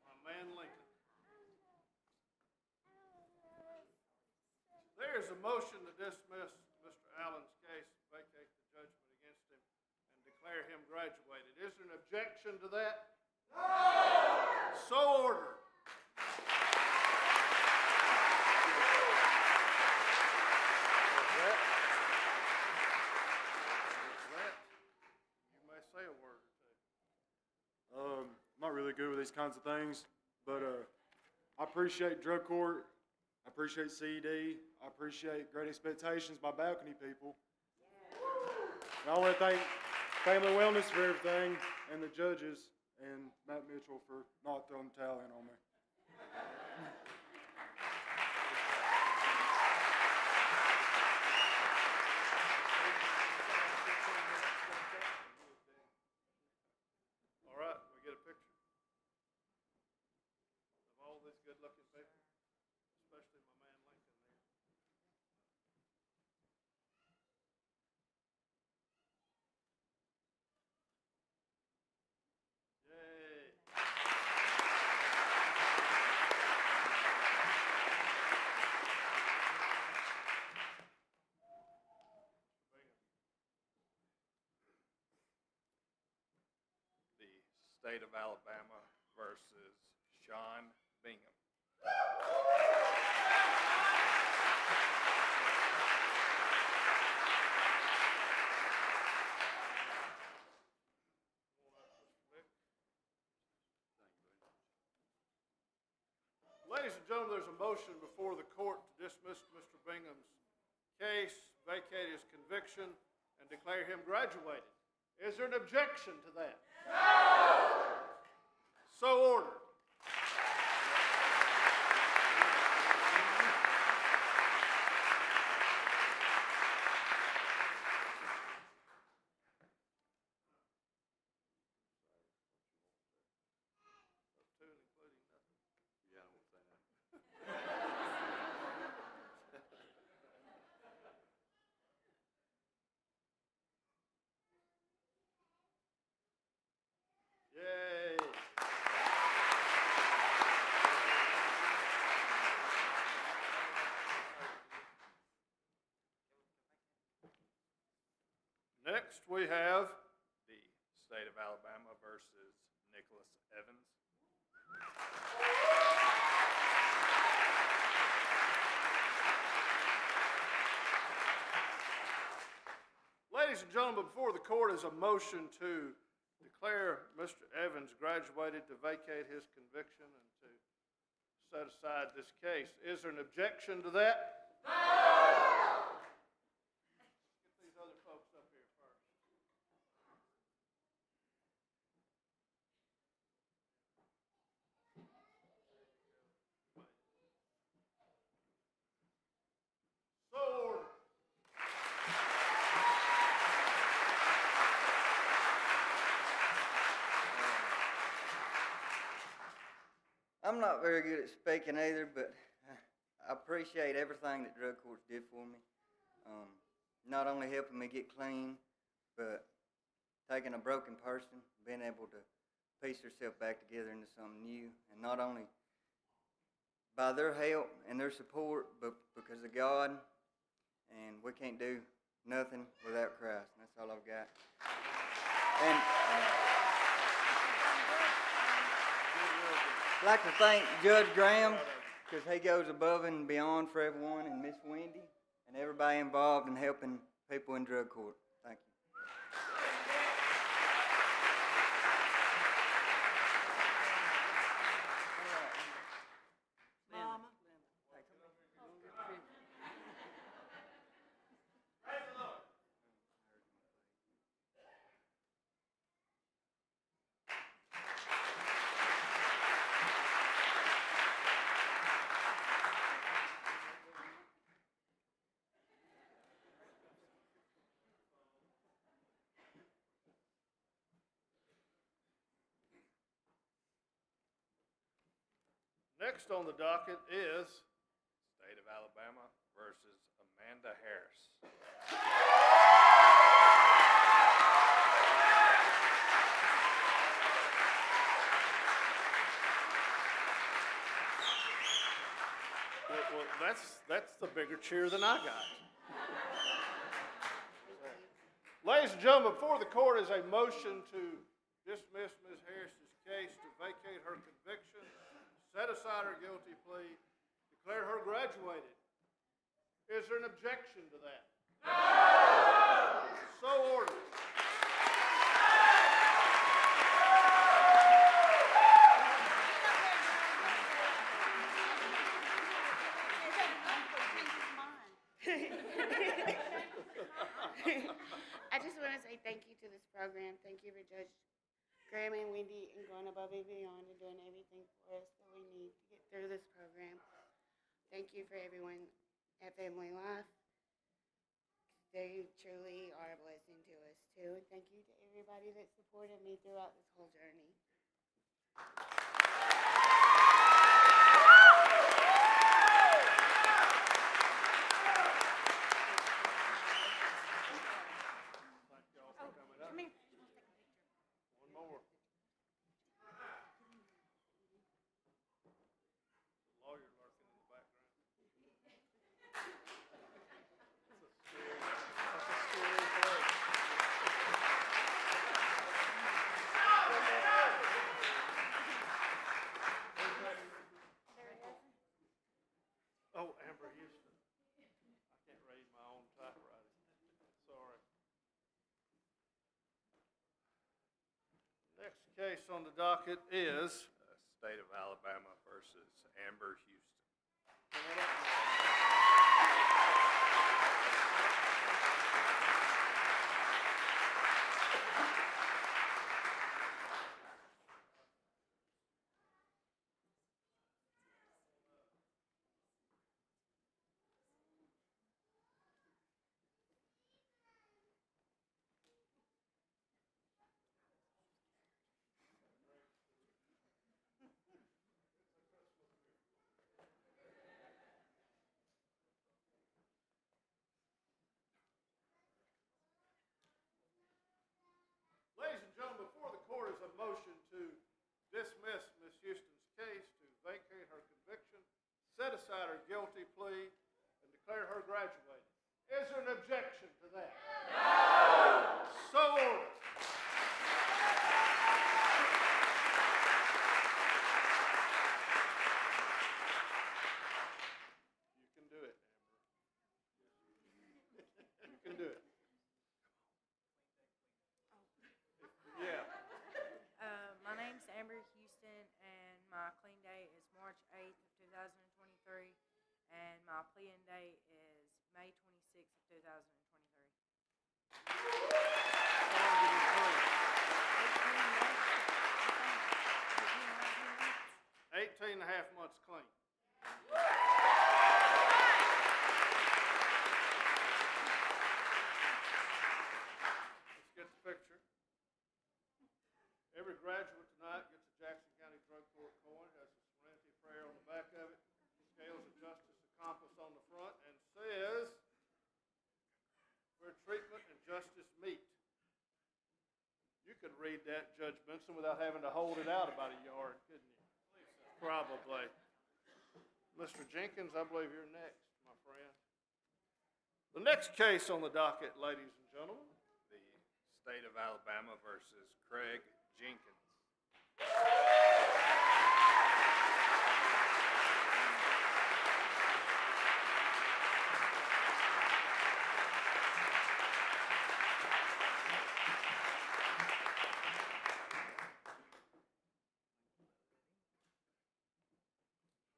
My man Lincoln. There is a motion to dismiss Mr. Allen's case, vacate the judgment against him, and declare him graduated. Is there an objection to that? So ordered. You may say a word or two. I'm not really good with these kinds of things, but I appreciate drug court. I appreciate CED. I appreciate Great Expectations, my balcony people. And I want to thank Family Wellness for everything, and the judges, and Matt Mitchell for not throwing the towel in on me. All right, we get a picture of all these good-looking people, especially my man Lincoln there. Yay. State of Alabama versus Sean Bingham. Ladies and gentlemen, there's a motion before the court to dismiss Mr. Bingham's case, vacate his conviction, and declare him graduated. Is there an objection to that? No! So ordered. Yay. Next, we have The State of Alabama versus Nicholas Evans. ladies and gentlemen, before the court is a motion to declare Mr. Evans graduated, to vacate his conviction, and to set aside this case. Is there an objection to that? No! Get these other folks up here first. So ordered. I'm not very good at speaking either, but I appreciate everything that drug courts did for me. Not only helping me get clean, but taking a broken person, being able to piece herself back together into something new, and not only by their help and their support, but because of God. And we can't do nothing without Christ. And that's all I've got. And I'd like to thank Judge Graham, because he goes above and beyond for everyone, and Miss Wendy, and everybody involved in helping people in drug court. Thank you. Mama. Next on the docket is State of Alabama versus Amanda Harris. well, that's the bigger cheer than I got. Ladies and gentlemen, before the court is a motion to dismiss Ms. Harris's case, to vacate her conviction, set aside her guilty plea, declare her graduated. Is there an objection to that? No! So ordered. I just want to say thank you to this program. Thank you for Judge Graham and Wendy and going above and beyond and doing everything for us that we need to get through this program. Thank you for everyone at Family Life. They truly are a blessing to us too. And thank you to everybody that supported me throughout this whole journey. Thank y'all for coming up. One more. The lawyer lurking in the background. That's a scary place. case on the docket is, State of Alabama versus Amber Houston. ladies and gentlemen, before the court is a motion to dismiss Ms. Houston's case, to vacate her conviction, set aside her guilty plea, and declare her graduated. Is there an objection to that? No! So ordered. You can do it, Amber. You can do it. Yeah. My name's Amber Houston, and my clean date is March 8th of 2023, and my plea-in date is May 26th of 2023. 18 and a half months clean. Let's get the picture. Every graduate tonight gets a Jackson County Drug Court coin, has a Serenity prayer on the back of it, scales of justice, a compass on the front, and says, "Where treatment and justice meet." You could read that, Judge Benson, without having to hold it out about a yard, couldn't you? Probably. Mr. Jenkins, I believe you're next, my friend. The next case on the docket, ladies and gentlemen, The State of Alabama versus Craig Jenkins.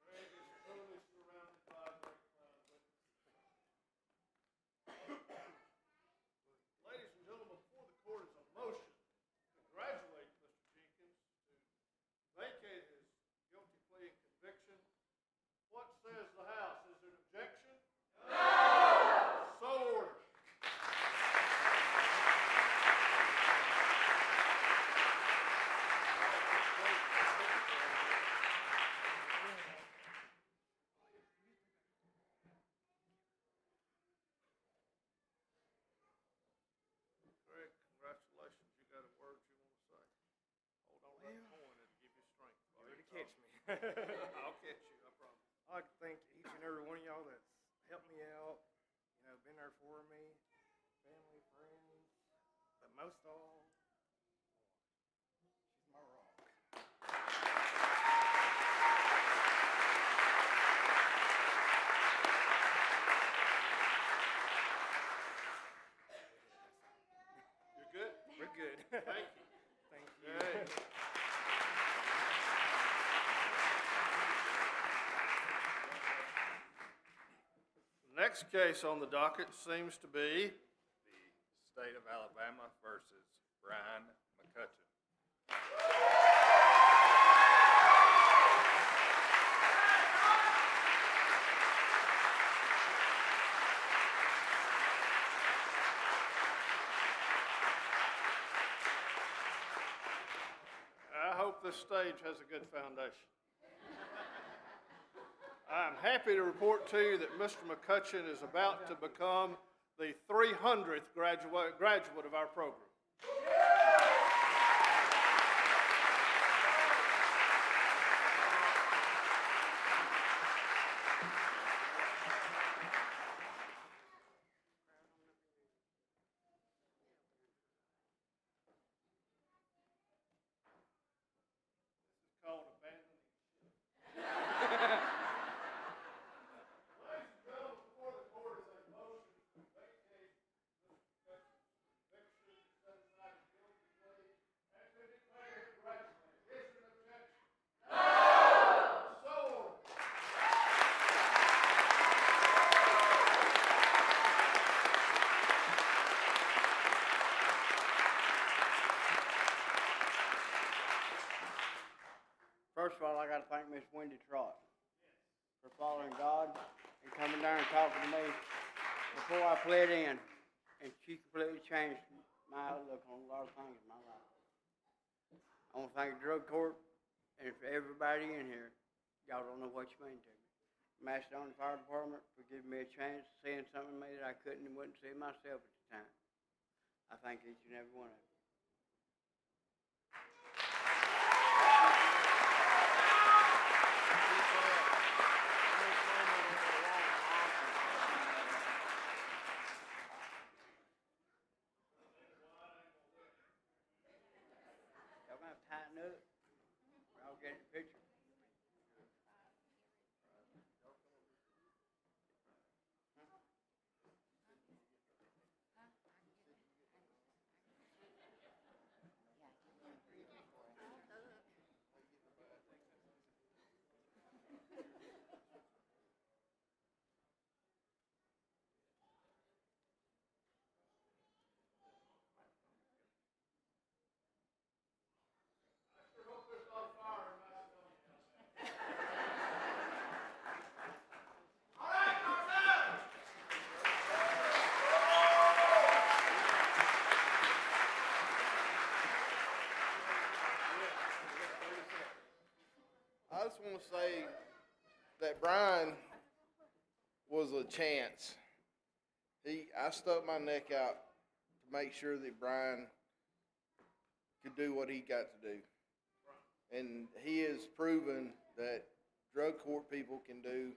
Craig is truly surrounded by a great crowd of witnesses. Ladies and gentlemen, before the court is a motion to congratulate Mr. Jenkins to vacate his guilty plea and conviction. What says the House? Is there an objection? No! So ordered. Craig, congratulations. You got a word you want to say? Hold on to that coin, it'll give you strength. Ready to catch me. I'll catch you, I promise. I'd like to thank each and every one of y'all that's helped me out, been there for me, family, friends, but most of all, she's my rock. You're good? We're good. Thank you. Thank you. Hey. The next case on the docket seems to be The State of Alabama versus Brian McCutcheon. I hope this stage has a good foundation. I'm happy to report to you that Mr. McCutcheon is about to become the 300th graduate of our program. Called abandoning ship. Ladies and gentlemen, before the court is a motion to vacate Mr. McCutcheon's conviction, set first of all, I gotta thank Miss Wendy Trott for following God and coming down and talking to me before I fled in. And she completely changed my outlook on a lot of things in my life. I want to thank the drug court and for everybody in here. Y'all don't know what you mean to me. Macedonia Fire Department for giving me a chance, seeing something in me that I couldn't and wouldn't see myself at the time. I thank each and every one of you. Y'all gonna have to tighten up. I'll get the picture. I just want to say that Brian was a chance. I stuck my neck out to make sure that Brian could do what he got to do. And he has proven that drug court people can do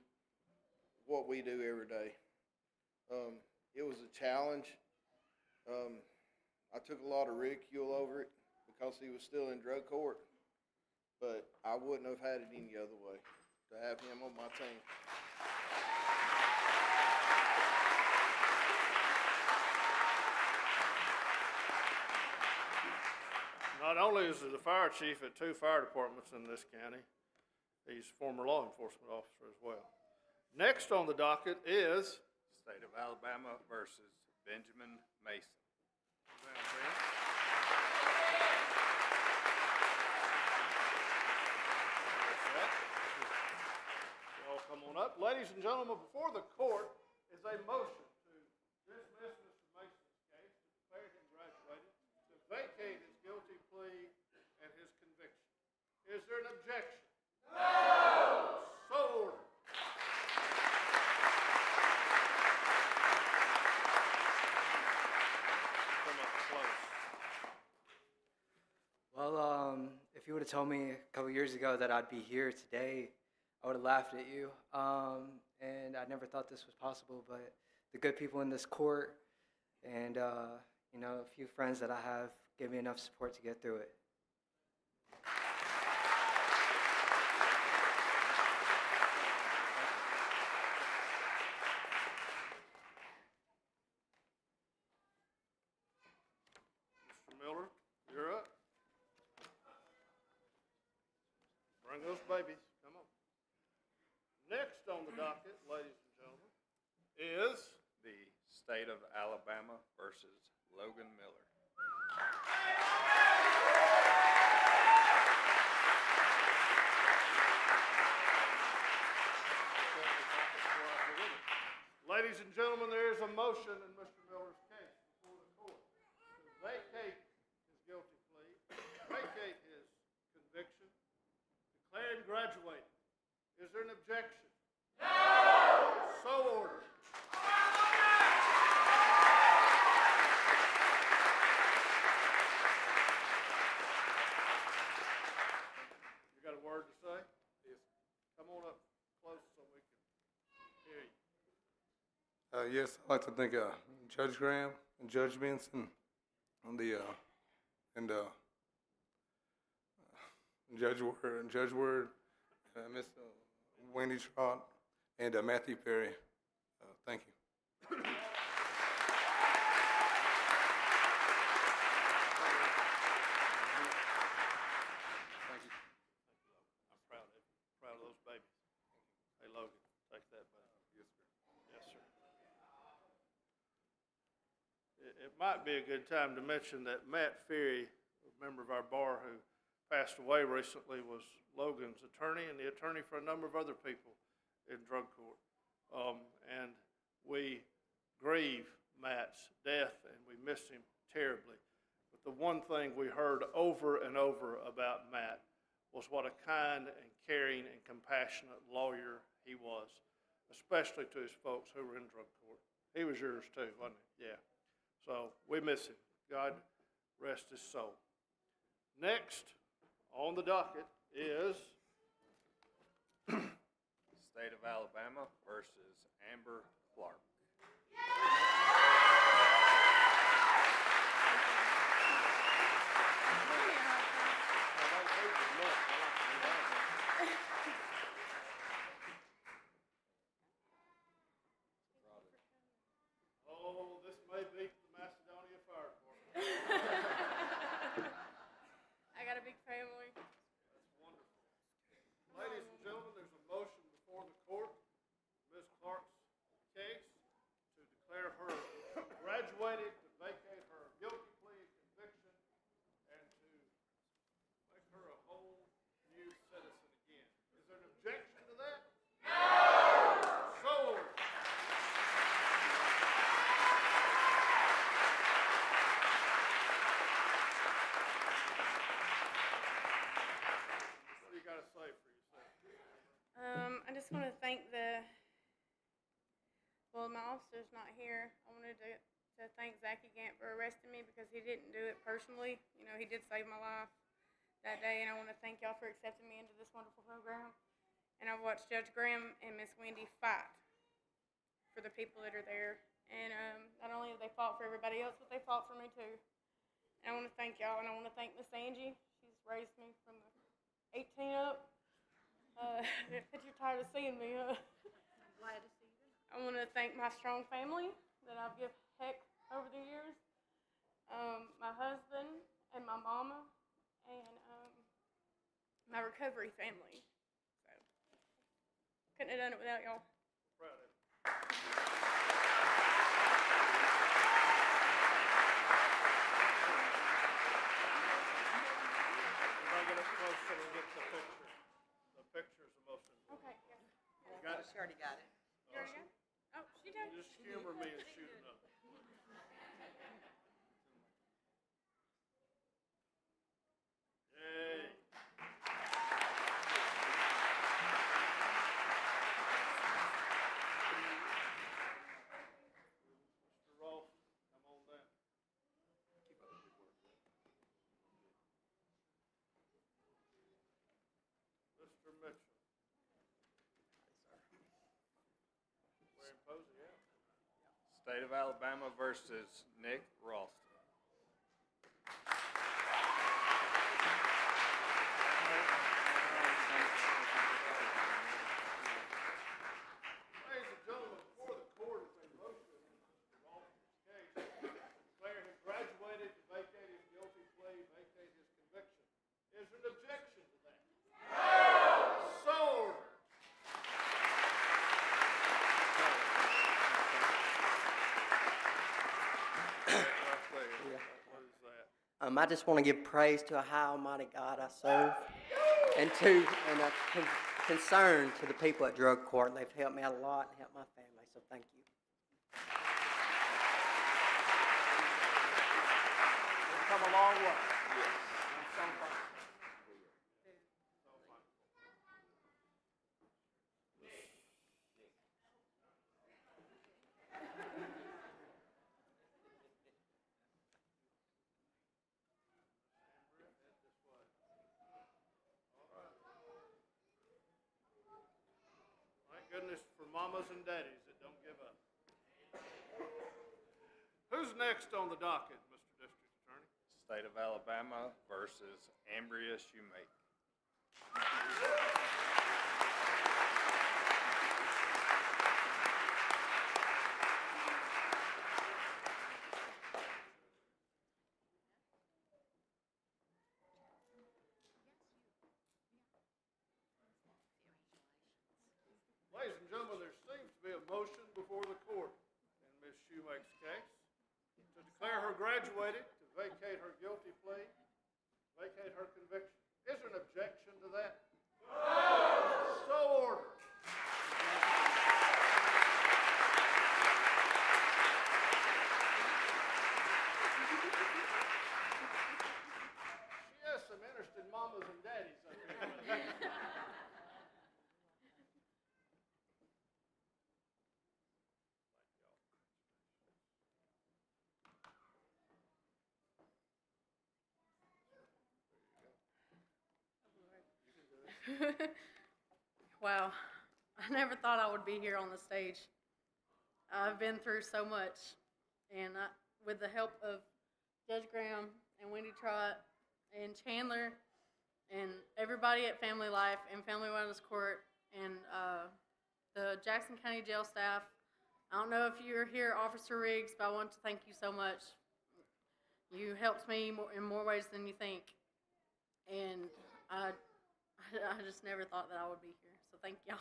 what we do every day. It was a challenge. I took a lot of ridicule over it because he was still in drug court. But I wouldn't have had it any other way to have him on my team. Not only is he the fire chief at 2 fire departments in this county, he's a former law enforcement officer as well. Next on the docket is State of Alabama versus Benjamin Mason. Y'all come on up. Ladies and gentlemen, before the court is a motion to dismiss Mr. Mason's case, to declare him graduated, to vacate his guilty plea and his conviction. Is there an objection? No! So ordered. Come up close. Well, if you would have told me a couple years ago that I'd be here today, I would have laughed at you. And I never thought this was possible, but the good people in this court and, a few friends that I have gave me enough support to get through it. Mr. Miller, you're up. Bring those babies. Come on. Next on the docket, ladies and gentlemen, is The State of Alabama versus Logan Miller. Ladies and gentlemen, there is a motion in Mr. Miller's case before the court to vacate his guilty plea, vacate his conviction, declare him graduated. Is there an objection? No! So ordered. You got a word to say? Yes. Come on up close so we can hear you. Yes, I'd like to thank Judge Graham and Judge Benson on the Judge Word, Miss Wendy Trott, and Matthew Perry. Thank you. Thank you. I'm proud of those babies. Hey, Logan, take that back. Yes, sir. Yes, sir. It might be a good time to mention that Matt Ferry, a member of our bar who passed away recently was Logan's attorney and the attorney for a number of other people in drug court. And we grieve Matt's death, and we miss him terribly. But the one thing we heard over and over about Matt was what a kind and caring and compassionate lawyer he was, especially to his folks who were in drug court. He was yours too, wasn't he? Yeah. So we miss him. God rest his soul. Next on the docket is State of Alabama versus Amber Clark. Oh, this may be the Macedonia Fire Department. I got a big family. That's wonderful. Ladies and gentlemen, there's a motion before the court, Ms. Clark's case, to declare her graduated, to vacate her guilty plea and conviction, and to make her a whole new citizen again. Is there an objection to that? No! So ordered. What do you got to say for yourself? I just want to thank my officer's not here. I wanted to thank Zachy Gant for arresting me because he didn't do it personally. You know, he did save my life that day, and I want to thank y'all for accepting me into this wonderful program. And I've watched Judge Graham and Miss Wendy fight for the people that are there. And not only have they fought for everybody else, but they fought for me too. And I want to thank y'all, and I want to thank Miss Angie. She's raised me from the 18 up. If you're tired of seeing me, I'm glad to see you. I want to thank my strong family that I've given heck over the years. My husband and my mama and my recovery family. So, couldn't have done it without y'all. Proud of you. Everybody get up close so we can get the picture. The picture's the most important. Okay, yeah. You got it? She already got it. You already got it? Oh, she did. Just humor me and shoot another. Yay. Mr. Ross, come on down. Mr. Mitchell. We're in Posey, yeah. State of Alabama versus Nick Ralston. Ladies and gentlemen, before the court is a motion in Mr. Ralston's case, declare him graduated, to vacate his guilty plea, vacate his conviction. Is there an objection to that? No! So ordered. What is that? I just want to give praise to a high almighty God I serve, and a concern to the people at drug court. They've helped me out a lot and helped my family, so thank you. We've come a long way. I'm so thankful. So thankful. Thank goodness for mamas and daddies that don't give up. Who's next on the docket, Mr. District Attorney? State of Alabama versus Ambria Shoemake. Ladies and gentlemen, there seems to be a motion before the court in Ms. Shoemake's case to declare her graduated, to vacate her guilty plea, vacate her conviction. objection to that? No! So ordered. She has some interesting mamas and daddies up here. Wow, I never thought I would be here on the stage. I've been through so much, and with the help of Judge Graham and Wendy Trott and Chandler and everybody at Family Life and Family Wellness Court and the Jackson County Jail staff. I don't know if you're here, Officer Riggs, but I want to thank you so much. You helped me in more ways than you think, and I just never thought that I would be here, so thank y'all.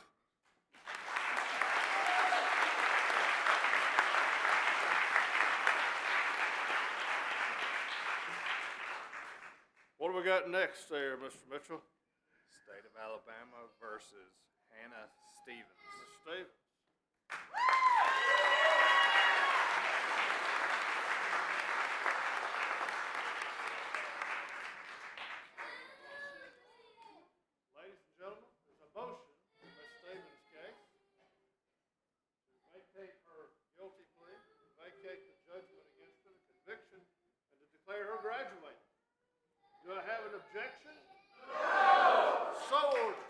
What do we got next there, Mr. Mitchell? State of Alabama versus Hannah Stevens. Mr. Stevens. Ladies and gentlemen, there's a motion in Ms. Stevens' case to vacate her guilty plea, vacate the judgment against her, the conviction, and to declare her graduated. Do I have an objection? No! So ordered.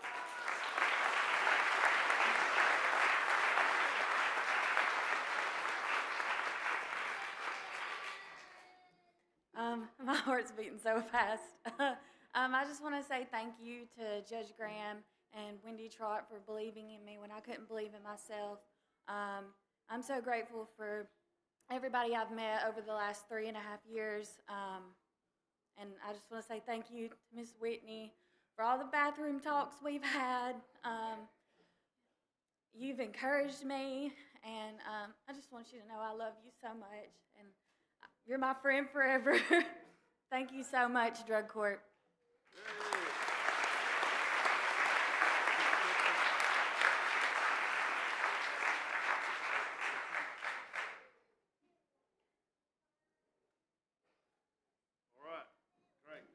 My heart's beating so fast. I just want to say thank you to Judge Graham and Wendy Trott for believing in me when I couldn't believe in myself. I'm so grateful for everybody I've met over the last 3.5 years. And I just want to say thank you to Miss Whitney for all the bathroom talks we've had. You've encouraged me, and I just want you to know I love you so much, and you're my friend forever. Thank you so much, Drug Court. All right, great.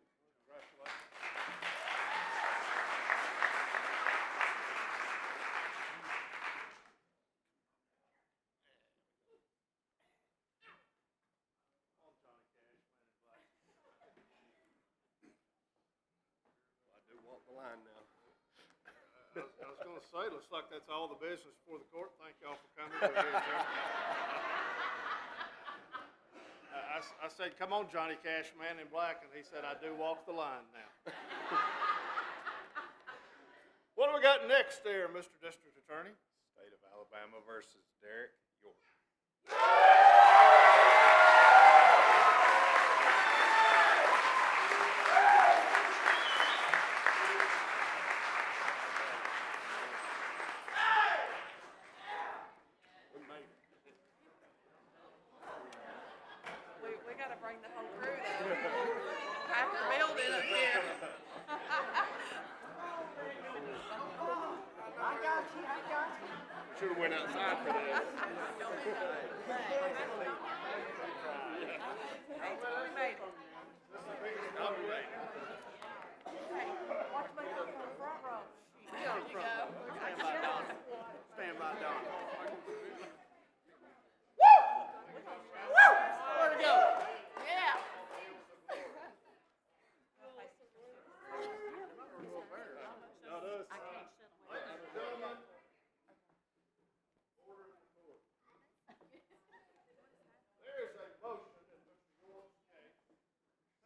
Congratulations. I do walk the line now. I was going to say, looks like that's all the business before the court. Thank y'all for coming. We're here, Johnny. I said, come on, Johnny Cash, man in black, and he said, I do walk the line now. What do we got next there, Mr. District Attorney? State of Alabama versus Derek York. We got to bring the whole crew though. Half the building up here. Should have went outside for this. We made it. I'll be late. Hey, watch me come from the front row. There you go. Stand by Donna. Stand by Donna. Where'd it go? Yeah. Not us. Ladies and gentlemen, order in the court. There is a motion in Mr. York's case.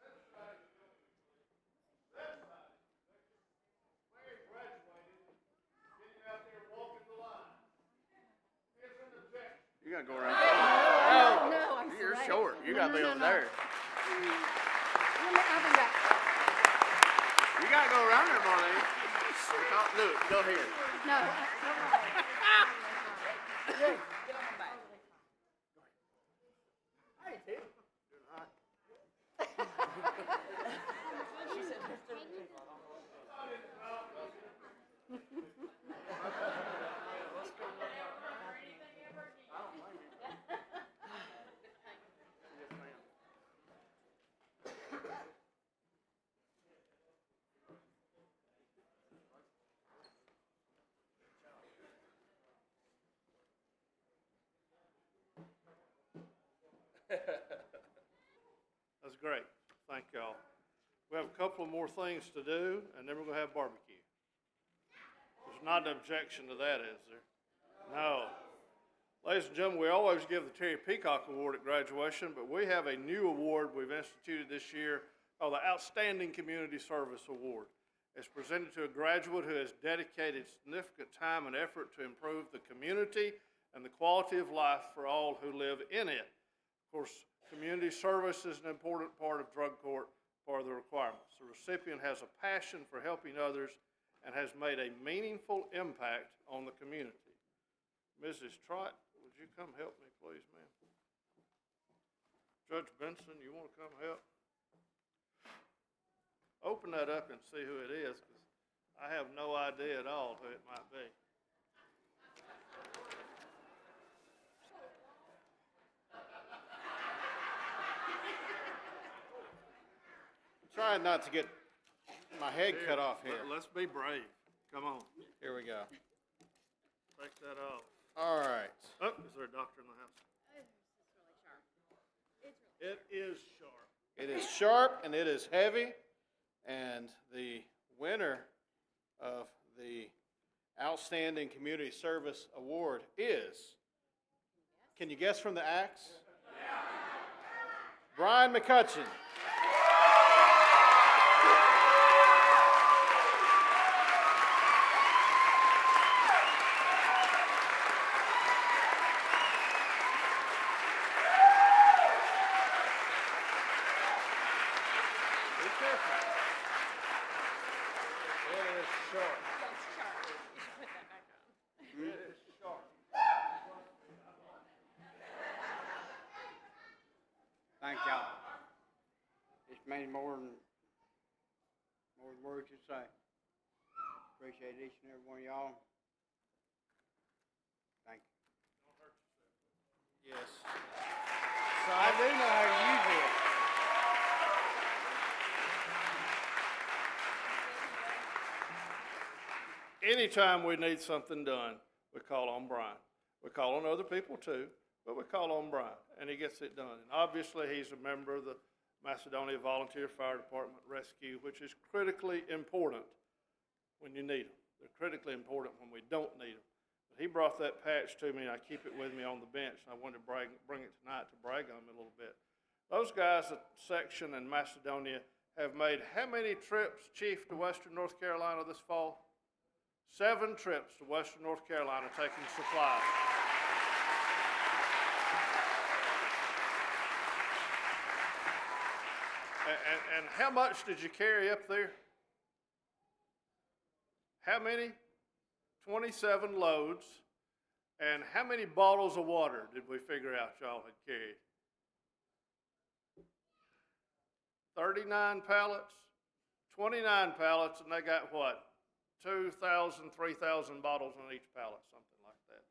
Set aside his guilty plea. Set aside his conviction. Declare him graduated. Getting out there walking the line. Here's an objection. You gotta go around. No, I'm You're sorry. short. You gotta be over there. I'll be back. You gotta go around there, Marlene. Look, go here. No. Hey, Tim. That's great. Thank y'all. We have a couple of more things to do, and then we're gonna have barbecue. There's not an objection to that, is there? No. Ladies and gentlemen, we always give the Terry Peacock Award at graduation, but we have a new award we've instituted this year called the Outstanding Community Service Award. It's presented to a graduate who has dedicated significant time and effort to improve the community and the quality of life for all who live in it. Of course, community service is an important part of drug court for the requirements. The recipient has a passion for helping others and has made a meaningful impact on the community. Mrs. Trott, would you come help me, please, ma'am? Judge Benson, you want to come help? Open that up and see who it is, because I have no idea at all who it might be. Trying not to get my head cut off here. Let's be brave. Come on. Here we go. Take that off. All right. Oh, is there a doctor in the house? It is sharp. It is sharp and it is heavy. And the winner of the Outstanding Community Service Award is, can you guess from the axe? Brian McCutcheon. Thank y'all. This means more than words to say. Appreciate each and every one of y'all. Thank you. Yes. So I do know how to use it. Anytime we need something done, we call on Brian. We call on other people too, but we call on Brian, and he gets it done. And obviously, he's a member of the Macedonia Volunteer Fire Department Rescue, which is critically important when you need them. They're critically important when we don't need them. But he brought that patch to me, and I keep it with me on the bench, and I wanted to bring it tonight to brag on him a little bit. Those guys at Section in Macedonia have made how many trips, Chief, to Western North Carolina this fall? 7 trips to Western North Carolina taking supplies. And how much did you carry up there? How many? 27 loads. And how many bottles of water did we figure out y'all had carried? 39 pallets, 29 pallets, and they got what? 2,000, 3,000 bottles on each pallet, something like that.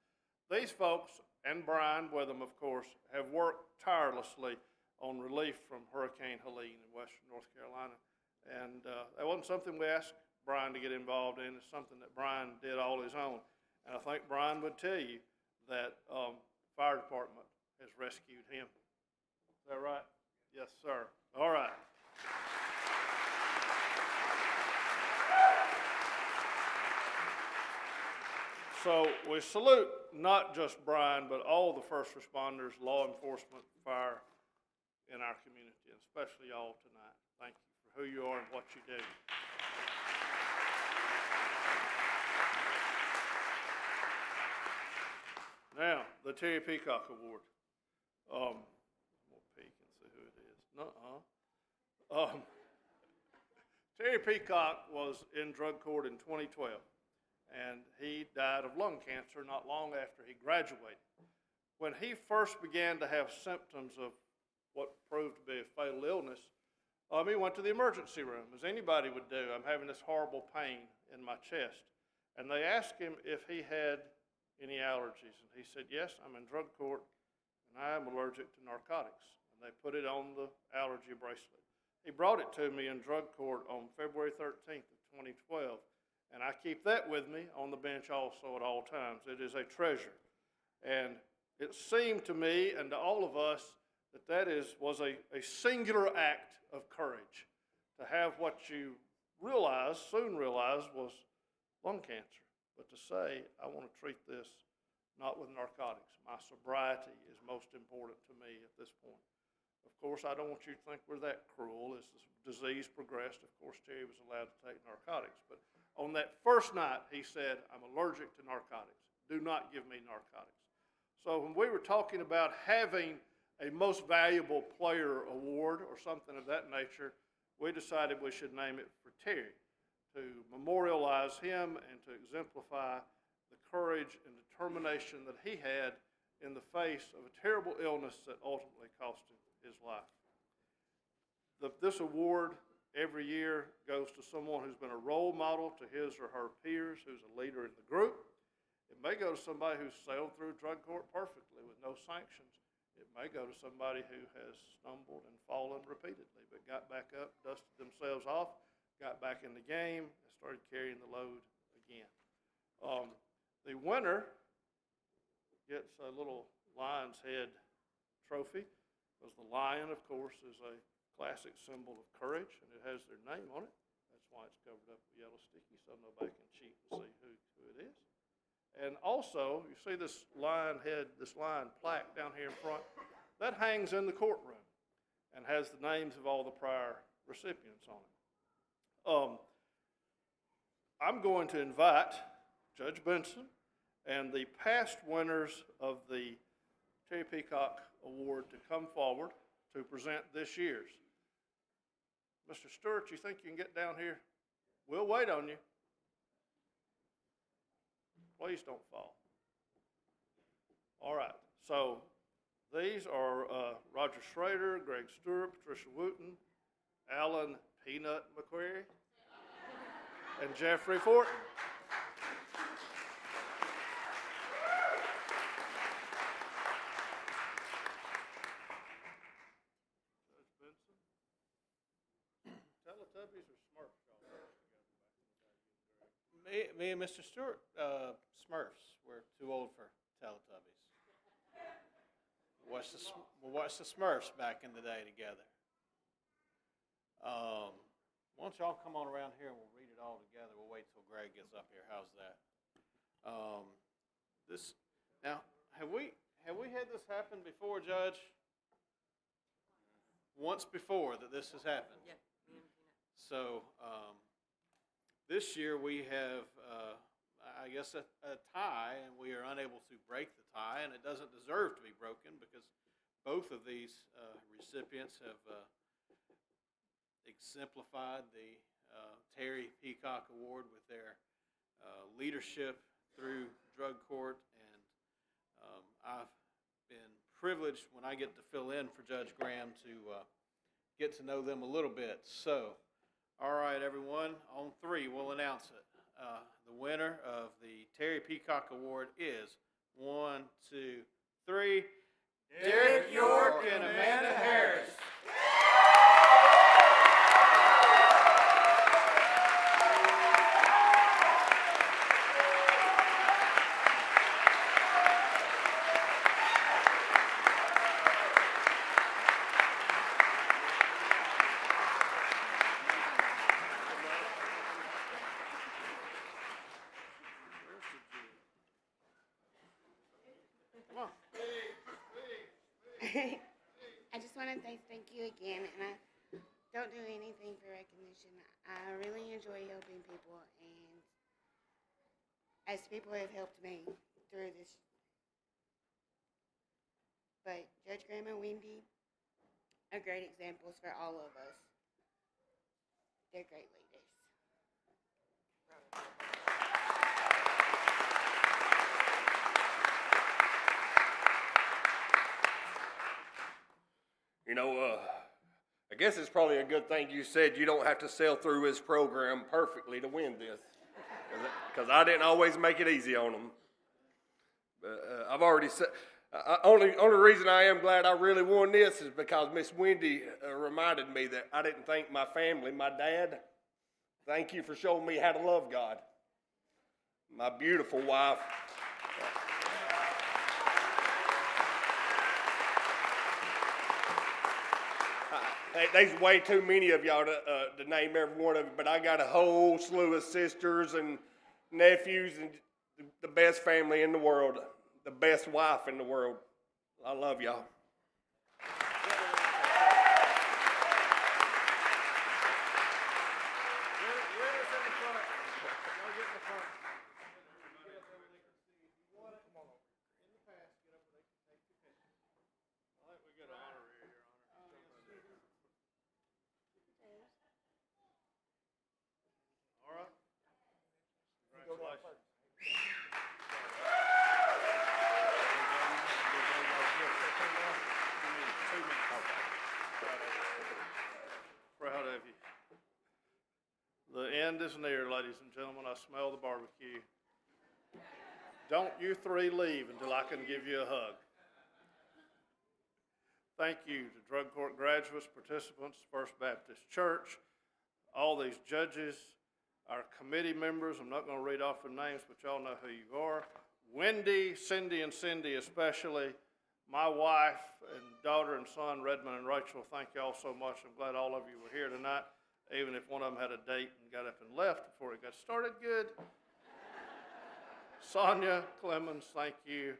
These folks, and Brian with them, of course, have worked tirelessly on relief from Hurricane Helene in Western North Carolina. And that wasn't something we asked Brian to get involved in. It's something that Brian did all his own. And I think Brian would tell you that fire department has rescued him. Is that right? Yes, sir. All right. So we salute not just Brian, but all the first responders, law enforcement, fire in our community, and especially y'all tonight. Thank you for who you are and what you do. Now, the Terry Peacock Award. I'm gonna peek and see who it is. Nuh-uh. Terry Peacock was in drug court in 2012. And he died of lung cancer not long after he graduated. When he first began to have symptoms of what proved to be a fatal illness, he went to the emergency room, as anybody would do. I'm having this horrible pain in my chest. And they asked him if he had any allergies. And he said, yes, I'm in drug court, and I am allergic to narcotics. And they put it on the allergy bracelet. He brought it to me in drug court on February 13th of 2012. And I keep that with me on the bench also at all times. It is a treasure. And it seemed to me and to all of us was a singular act of courage to have what you soon realized was lung cancer. But to say, I want to treat this not with narcotics. My sobriety is most important to me at this point. Of course, I don't want you to think we're that cruel. As the disease progressed, of course, Terry was allowed to take narcotics. But on that first night, he said, I'm allergic to narcotics. Do not give me narcotics. So when we were talking about having a most valuable player award or something of that nature, we decided we should name it for Terry, to memorialize him and to exemplify the courage and determination that he had in the face of a terrible illness that ultimately cost him his life. This award every year goes to someone who's been a role model to his or her peers, who's a leader in the group. It may go to somebody who's sailed through drug court perfectly with no sanctions. It may go to somebody who has stumbled and fallen repeatedly, but got back up, dusted themselves off, got back in the game, and started carrying the load again. The winner gets a little lion's head trophy, because the lion, of course, is a classic symbol of courage, and it has their name on it. That's why it's covered up with yellow sticky, so nobody can cheat and see who it is. And also, you see this lion plaque down here in front? That hangs in the courtroom and has the names of all the prior recipients on it. I'm going to invite Judge Benson and the past winners of the Terry Peacock Award to come forward to present this year's. Mr. Stewart, you think you can get down here? We'll wait on you. Please don't fall. All right, so these are Roger Schrader, Greg Stewart, Patricia Wooten, Alan Peanut McQuarrie, and Jeffrey Fortin. Judge Benson, Teletubbies or Smurfs? Me and Mr. Stewart, Smurfs. We're too old for Teletubbies. We watched the Smurfs back in the day together. Why don't y'all come on around here and we'll read it all together. We'll wait till Greg gets up here. How's that? Now, have we had this happen before, Judge? Once before that this has happened. Yeah. So this year we have, I guess, a tie, and we are unable to break the tie, and it doesn't deserve to be broken because both of these recipients have exemplified the Terry Peacock Award with their leadership through drug court, and I've been privileged when I get to fill in for Judge Graham to get to know them a little bit. So, all right, everyone, on three, we'll announce it. The winner of the Terry Peacock Award is 1, 2, 3. Derek York and Amanda Harris. I just want to say thank you again, and I don't do anything for recognition. I really enjoy helping people, and as people have helped me through this. But Judge Graham and Wendy are great examples for all of us. They're great leaders. You know, I guess it's probably a good thing you said you don't have to sail through his program perfectly to win this, because I didn't always make it easy on him. But I've already said, only reason I am glad I really won this is because Miss Wendy reminded me that I didn't thank my family, my dad. Thank you for showing me how to love God. My beautiful wife. There's way too many of y'all to name every one of you, but I got a whole slew of sisters and nephews and the best family in the world, the best wife in the world. I love y'all. All right. Congratulations. Proud of you. The end is near, ladies and gentlemen. I smell the barbecue. Don't you three leave until I can give you a hug. Thank you to Drug Court graduates, participants, First Baptist Church, all these judges, our committee members. I'm not going to read off the names, but y'all know who you are. Wendy, Cindy, and Cindy especially, my wife and daughter and son, Redmond and Rachel, thank y'all so much. I'm glad all of you were here tonight, even if one of them had a date and got up and left before it got started good. Sonia Clemens, thank you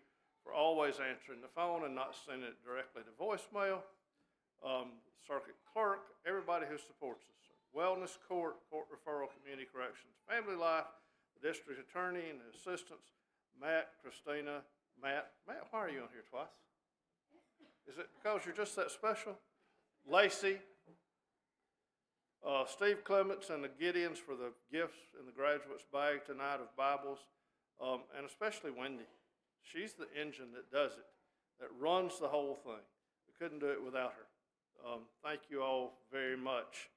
for always answering the phone and not sending it directly to voicemail. Circuit clerk, everybody who supports us. Wellness court, court referral, community corrections, family life, the district attorney and the assistants, Matt, Christina, Matt, why are you on here twice? Is it because you're just that special? Lacey, Steve Clements and the Gideons for the gifts in the graduates' bag tonight of Bibles, and especially Wendy. She's the engine that does it, that runs the whole thing. We couldn't do it without her. Thank you all very much.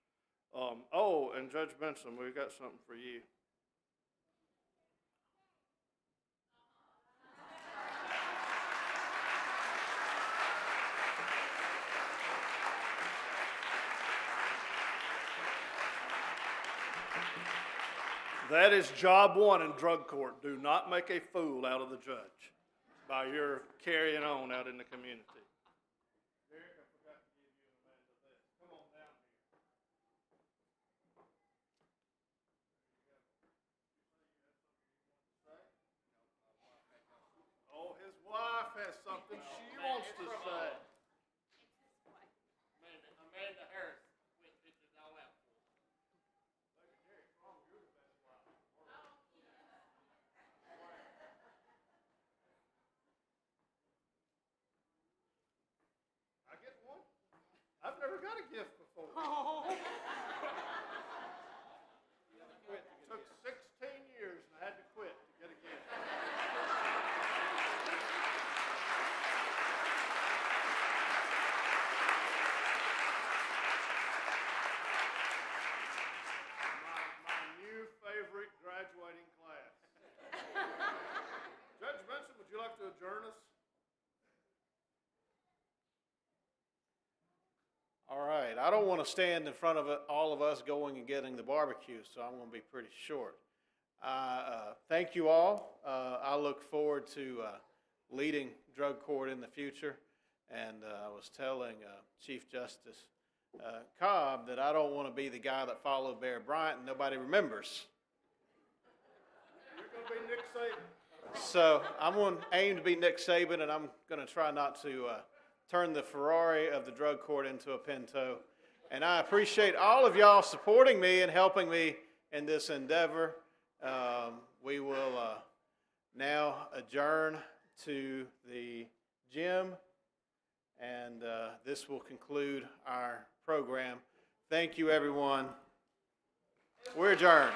And Judge Benson, we've got something for you. That is job one in drug court. Do not make a fool out of the judge by your carrying on out in the community. Derek, I forgot to give you a man of this. Come on down here. Oh, his wife has something she wants to say. Amanda Harris. I get one? I've never got a gift before. It took 16 years and I had to quit to get a gift. My new favorite graduating class. Judge Benson, would you like to adjourn us? All right, I don't want to stand in front of all of us going and getting the barbecue, so I'm going to be pretty short. Thank you all. I look forward to leading drug court in the future, and I was telling Chief Justice Cobb that I don't want to be the guy that followed Bear Bryant and nobody remembers. You're going to be Nick Saban. So I'm going to aim to be Nick Saban, and I'm going to try not to turn the Ferrari of the drug court into a Pinto. And I appreciate all of y'all supporting me and helping me in this endeavor. We will now adjourn to the gym, and this will conclude our program. Thank you, everyone. We're adjourned.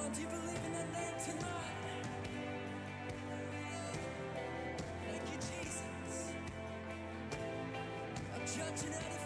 on, do you believe in that name tonight? Thank you, Jesus. I'm judging out